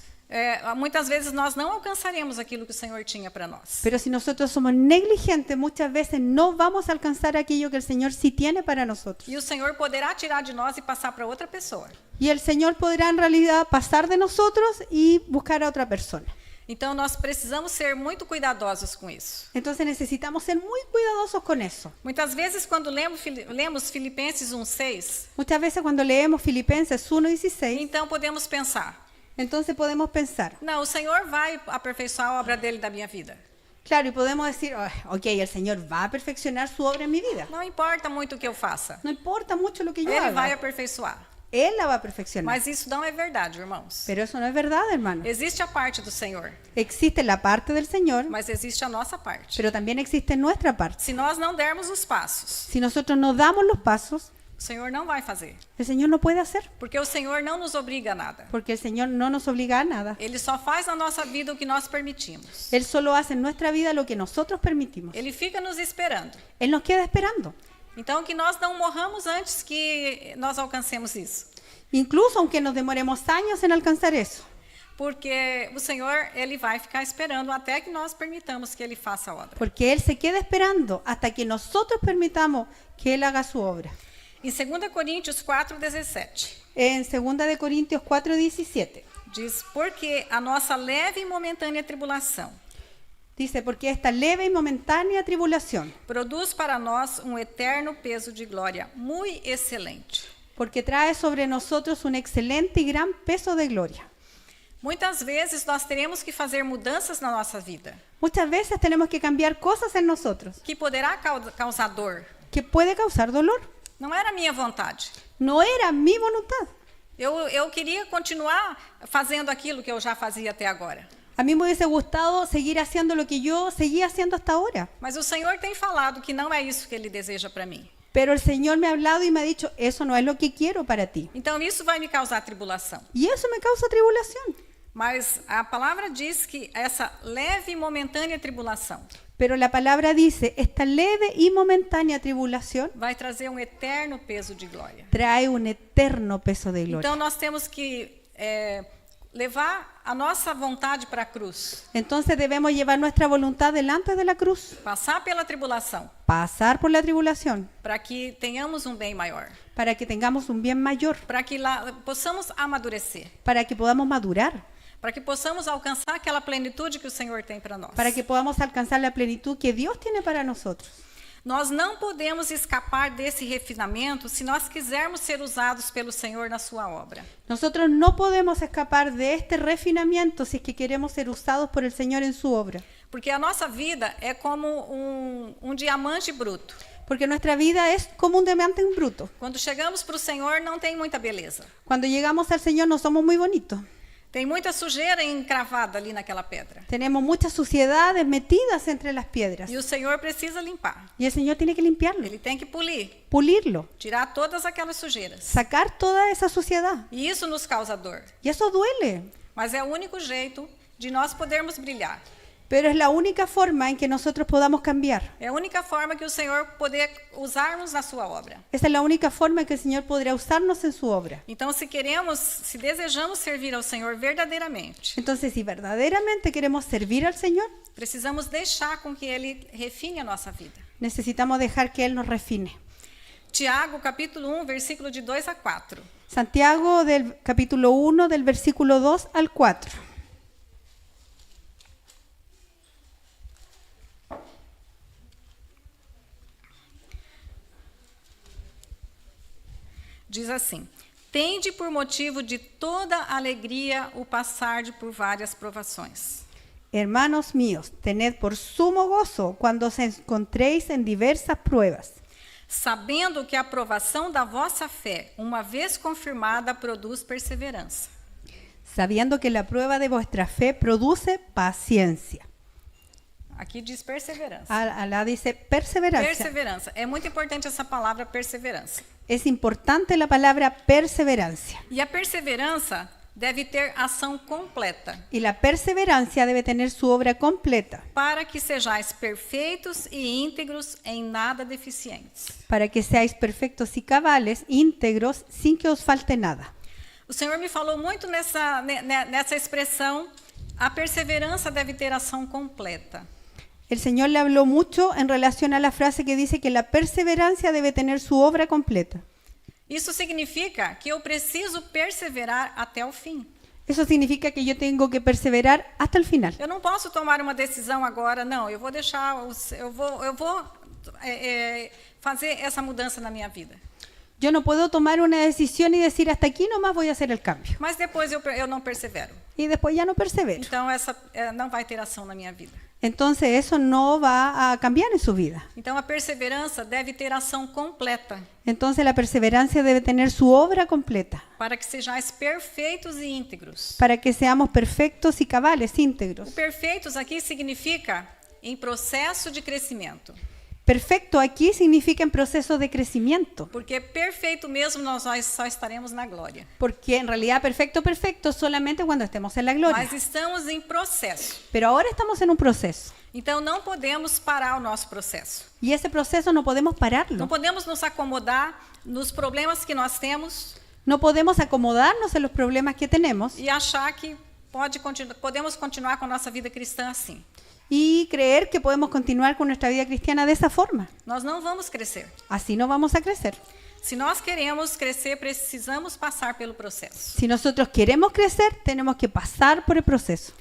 muitas vezes nós não alcançaremos aquilo que o Senhor tinha para nós. Pero si nosotros somos negligentes, muchas veces no vamos a alcanzar aquello que el Señor sí tiene para nosotros. E o Senhor poderá tirar de nós e passar para outra pessoa. Y el Señor podrá en realidad pasar de nosotros y buscar a otra persona. Então, nós precisamos ser muito cuidadosos com isso. Entonces necesitamos ser muy cuidadosos con eso. Muitas vezes, quando lemos Filipenses 1:6, Muchas veces cuando leemos Filipenses 1:16, então podemos pensar: entonces podemos pensar, não, o Senhor vai aperfeiçoar a obra dele da minha vida. claro, y podemos decir, ok, el Señor va a perfeccionar su obra en mi vida. Não importa muito o que eu faça, No importa mucho lo que yo Ele vai haga, aperfeiçoar. Él la va a perfeccionar. Mas isso não é verdade, irmãos. Pero eso no es verdad, hermano. Existe a parte do Senhor, Existe la parte del Señor, mas existe a nossa parte. pero también existe nuestra parte. Se nós não dermos os passos, Si nosotros no damos los pasos, o Senhor não vai fazer. el Señor no puede hacer, Porque o Senhor não nos obriga a nada. porque el Señor no nos obliga a nada. Ele só faz na nossa vida o que nós permitimos. Él solo hace en nuestra vida lo que nosotros permitimos. Ele fica nos esperando. Él nos queda esperando. Então, que nós não morramos antes que nós alcancemos isso. Incluso aunque nos demoremos años en alcanzar eso. Porque o Senhor, Ele vai ficar esperando até que nós permitamos que Ele faça a obra. Porque Él se queda esperando hasta que nosotros permitamos que Él haga su obra. Em 2 Coríntios 4:17, En 2 de Corintios 4:17 diz: porque a nossa leve e momentânea tribulação dice, porque esta leve y momentánea tribulación, produz para nós eterno peso de glória muito excelente. porque trae sobre nosotros un excelente y gran peso de gloria. Muitas vezes nós teremos que fazer mudanças na nossa vida, Muchas veces tenemos que cambiar cosas en nosotros que poderá causar dor. que puede causar dolor. Não era minha vontade. No era mi voluntad. Eu queria continuar fazendo aquilo que eu já fazia até agora. A mí me hubiese gustado seguir haciendo lo que yo seguía haciendo hasta ahora. Mas o Senhor tem falado que não é isso que Ele deseja para mim. Pero el Señor me ha hablado y me ha dicho, eso no es lo que quiero para ti. Então isso vai me causar tribulação. Y eso me causa tribulación. Mas a palavra diz que essa leve e momentânea tribulação Pero la palabra dice, esta leve y momentánea tribulación vai trazer eterno peso de glória. trae un eterno peso de gloria. Então nós temos que levar a nossa vontade para a cruz, Entonces debemos llevar nuestra voluntad delante de la cruz, passar pela tribulação, pasar por la tribulación, para que tenhamos bem maior, para que tengamos un bien mayor, para que lá possamos amadurecer, para que podamos madurar, para que possamos alcançar aquela plenitude que o Senhor tem para nós. para que podamos alcanzar la plenitud que Dios tiene para nosotros. Nós não podemos escapar desse refinamento se nós quisermos ser usados pelo Senhor na sua obra. Nosotros no podemos escapar de este refinamiento si es que queremos ser usados por el Señor en su obra. Porque a nossa vida é como um diamante bruto. Porque nuestra vida es como un diamante en bruto. Quando chegamos para o Senhor, não tem muita beleza. Cuando llegamos al Señor no somos muy bonitos. Tem muita sujeira encravada ali naquela pedra. Tenemos muchas suciedades metidas entre las piedras. E o Senhor precisa limpar. Y el Señor tiene que limpiarlo, Ele tem que polir, pulirlo, tirar todas aquelas sujeiras. sacar toda esa suciedad. E isso nos causa dor. Y eso duele. Mas é o único jeito de nós podermos brilhar. Pero es la única forma en que nosotros podamos cambiar. É a única forma que o Senhor poder usarmos na sua obra. Esa es la única forma en que el Señor podrá usarnos en su obra. Então, se desejamos servir ao Senhor verdadeiramente, Entonces, si verdaderamente queremos servir al Señor, precisamos deixar com que Ele refine a nossa vida. necesitamos dejar que Él nos refine. Tiago, capítulo 1, versículo de 2 a 4. Santiago del capítulo 1 del versículo 2 al 4. Diz assim: tende por motivo de toda alegria o passar por várias provações. Hermanos míos, tened por sumo gozo cuando os encontréis en diversas pruebas, Sabendo que a aprovação da vossa fé, uma vez confirmada, produz perseverança. sabiendo que la prueba de vuestra fe produce paciencia. Aqui diz perseverança. Alá dice perseverancia. Perseverança. É muito importante essa palavra perseverança. Es importante la palabra perseverancia. E a perseverança deve ter ação completa, Y la perseverancia debe tener su obra completa para que sejais perfeitos e íntegros, em nada deficientes. para que seáis perfectos y cabales, íntegros, sin que os falte nada. O Senhor me falou muito nessa expressão, a perseverança deve ter ação completa. El Señor le habló mucho en relación a la frase que dice que la perseverancia debe tener su obra completa. Isso significa que eu preciso perseverar até o fim. Eso significa que yo tengo que perseverar hasta el final. Eu não posso tomar uma decisão agora, não, eu vou deixar, eu vou fazer essa mudança na minha vida. Yo no puedo tomar una decisión y decir hasta aquí nomás voy a hacer el cambio. Mas depois eu não persevero. Y después ya no persevero. Então essa não vai ter ação na minha vida. Entonces eso no va a cambiar en su vida. Então a perseverança deve ter ação completa, Entonces la perseverancia debe tener su obra completa para que sejais perfeitos e íntegros. para que seamos perfectos y cabales, íntegros. O perfeitos aqui significa em processo de crescimento. Perfecto aquí significa en proceso de crecimiento, Porque perfeito mesmo nós só estaremos na glória. porque en realidad perfecto solamente cuando estemos en la gloria. Mas estamos em processo. Pero ahora estamos en un proceso Então não podemos parar o nosso processo. y ese proceso no podemos Não pararlo. podemos nos acomodar nos problemas que nós temos No podemos acomodarnos en los problemas que tenemos e achar que podemos continuar com a nossa vida cristã assim. y creer que podemos continuar con nuestra vida cristiana de esa forma. Nós não vamos crescer. Así no vamos a crecer. Se nós queremos crescer, precisamos passar pelo processo. Si nosotros queremos crecer, tenemos que pasar por el proceso.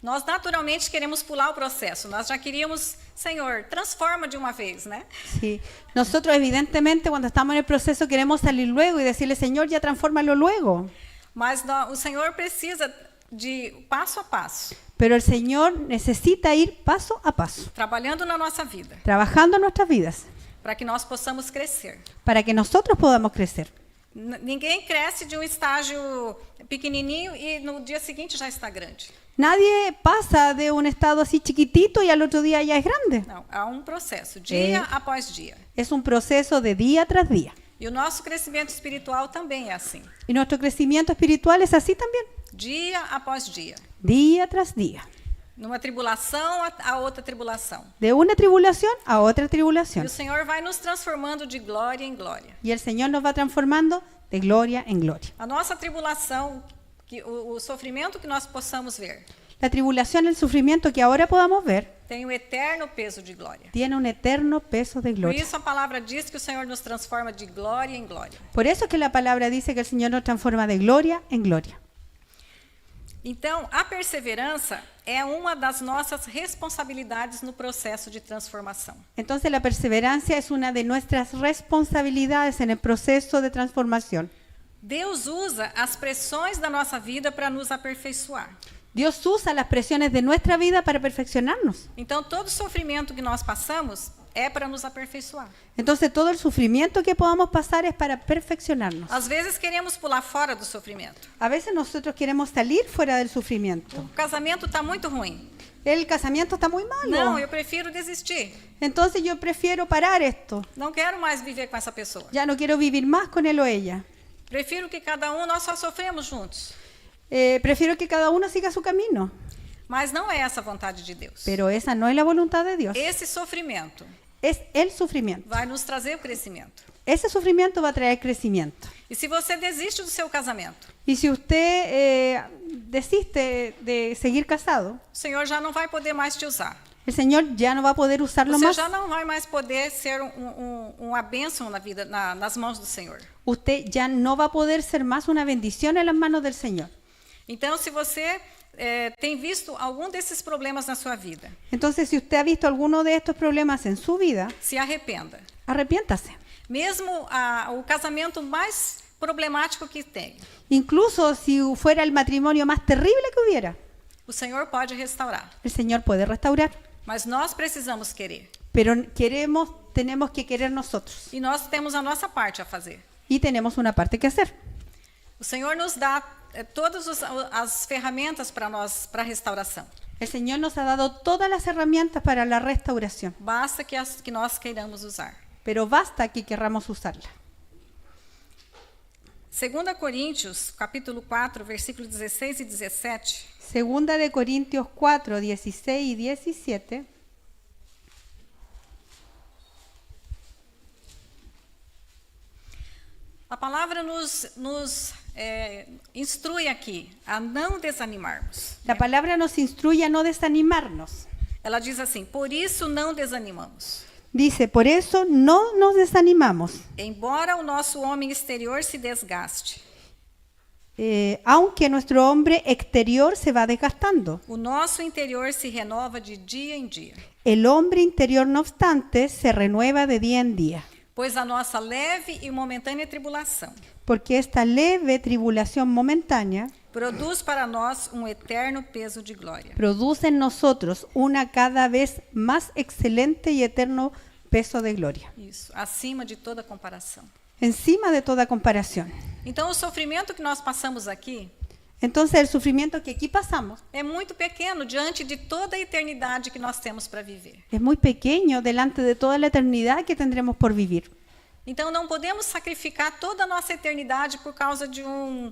Nós naturalmente queremos pular o processo. Nós já queríamos, Senhor, transforma de uma vez, né? Sí. Nosotros evidentemente cuando estamos en el proceso queremos salir luego y decirle, Señor, ya transfórmalo luego. Mas o Senhor precisa de passo a passo, Pero el Señor necesita ir paso a paso, trabalhando na nossa vida, trabajando en nuestras vidas, para que nós possamos crescer. para que nosotros podamos crecer. Ninguém cresce de um estágio pequenininho e no dia seguinte já está grande. Nadie pasa de un estado así chiquitito y al otro día ya es grande. Não, há um processo, dia após dia. Es un proceso de día tras día. E o nosso crescimento espiritual também é assim, Y nuestro crecimiento espiritual es así también, dia após dia. día tras día. Numa tribulação a outra tribulação. De una tribulación a otra E o tribulación. Senhor vai nos transformando de glória em glória. Y el Señor nos va transformando de gloria en gloria. A nossa tribulação, o sofrimento que nós possamos ver, La tribulación, el sufrimiento que ahora podamos ver, tem o eterno peso de glória. tiene un eterno peso de Por gloria. isso a palavra diz que o Senhor nos transforma de glória em glória. Por eso que la palabra dice que el Señor nos transforma de gloria en gloria. Então, a perseverança é uma das nossas responsabilidades no processo de transformação. Entonces la perseverancia es una de nuestras responsabilidades en el proceso de transformación. Deus usa as pressões da nossa vida para nos aperfeiçoar. Dios usa las presiones de nuestra vida para perfeccionarnos. Então, todo sofrimento que nós passamos é para nos aperfeiçoar. Entonces todo el sufrimiento que podamos pasar es para perfeccionarnos. Às vezes queremos pular fora do sofrimento. A veces nosotros queremos salir fuera del sufrimiento. O casamento está muito ruim. El casamiento está muy malo. Não, eu prefiro desistir. Entonces yo prefiero parar esto. Não quero mais viver com essa pessoa. Ya no quiero vivir más con él o ella. Prefiro que cada nós só sofremos juntos. Prefiero que cada uno siga su camino. Mas não é essa a vontade de Deus. Pero esa no es la voluntad de Dios. Esse sofrimento Es el sufrimiento. vai nos trazer o crescimento. Ese sufrimiento va a traer crecimiento. E se você desiste do seu casamento, Y si usted desiste de seguir casado, o Senhor já não vai poder mais te usar. el Señor ya no va a poder usarlo Você más. já não vai mais poder ser uma bênção na vida, nas mãos do Senhor. Usted ya no va a poder ser más una bendición en las manos del Señor. Então, se você tem visto algum desses problemas na sua vida, Entonces, si usted ha visto alguno de estos problemas en su vida, se arrependa. arrepiéntase. Mesmo o casamento mais problemático que tem, Incluso si fuera el matrimonio más terrible que hubiera, o Senhor pode restaurar. el Señor puede restaurar. Mas nós precisamos querer. Pero tenemos que querer nosotros. E nós temos a nossa parte a fazer. Y tenemos una parte que hacer. O Senhor nos dá todas as ferramentas para a restauração. El Señor nos ha dado todas las herramientas para la restauración. Basta que nós queiramos usar. Pero basta que querramos usarla. 2 Coríntios, capítulo 4, versículos 16 e 17. Segunda de Corintios 4, 16 y 17. A palavra nos instrui aqui a não desanimarmos. La palabra nos instruye a no desanimarnos. Ela diz assim: por isso não desanimamos. Dice, por eso no nos desanimamos, Embora o nosso homem exterior se desgaste, aunque nuestro hombre exterior se va desgastando. o nosso interior se renova de dia em dia. El hombre interior, no obstante, se renueva de día en día, Pois a nossa leve e momentânea tribulação porque esta leve tribulación momentánea produz para nós eterno peso de glória. produce en nosotros una cada vez más excelente y eterno peso de gloria, Isso, acima de toda comparação. encima de toda comparación. Então, o sofrimento que nós passamos aqui Entonces, el sufrimiento que aquí pasamos é muito pequeno diante de toda a eternidade que nós temos para viver. es muy pequeño delante de toda la eternidad que tendremos por vivir. Então, não podemos sacrificar toda a nossa eternidade por causa de um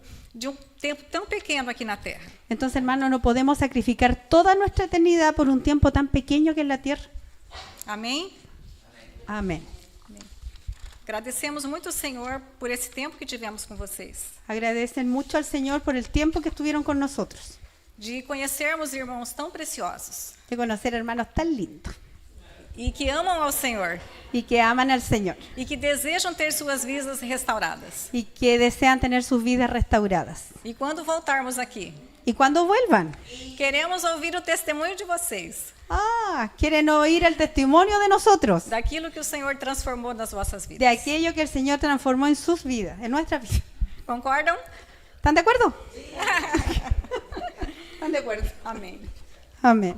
tempo tão pequeno aqui na Terra. Entonces, hermano, no podemos sacrificar toda nuestra eternidad por un tiempo tan pequeño que es la tierra. Amém? Amén. Agradecemos muito ao Senhor por esse tempo que tivemos com vocês. Agradecen mucho al Señor por el tiempo que estuvieron con nosotros, De conhecermos irmãos tão preciosos de conocer hermanos tan lindos e que amam ao Senhor y que aman al Señor e que desejam ter suas vidas restauradas. y que desean tener sus vidas restauradas. E quando voltarmos aqui, Y cuando vuelvan, queremos ouvir o testemunho de vocês, quieren oír el testimonio de nosotros, daquilo que o Senhor transformou nas vossas de vidas. aquello que el Señor transformó en sus vidas, en nuestras vidas. Concordam? ¿Están de acuerdo? ¿Están de acuerdo? Amém. Amén.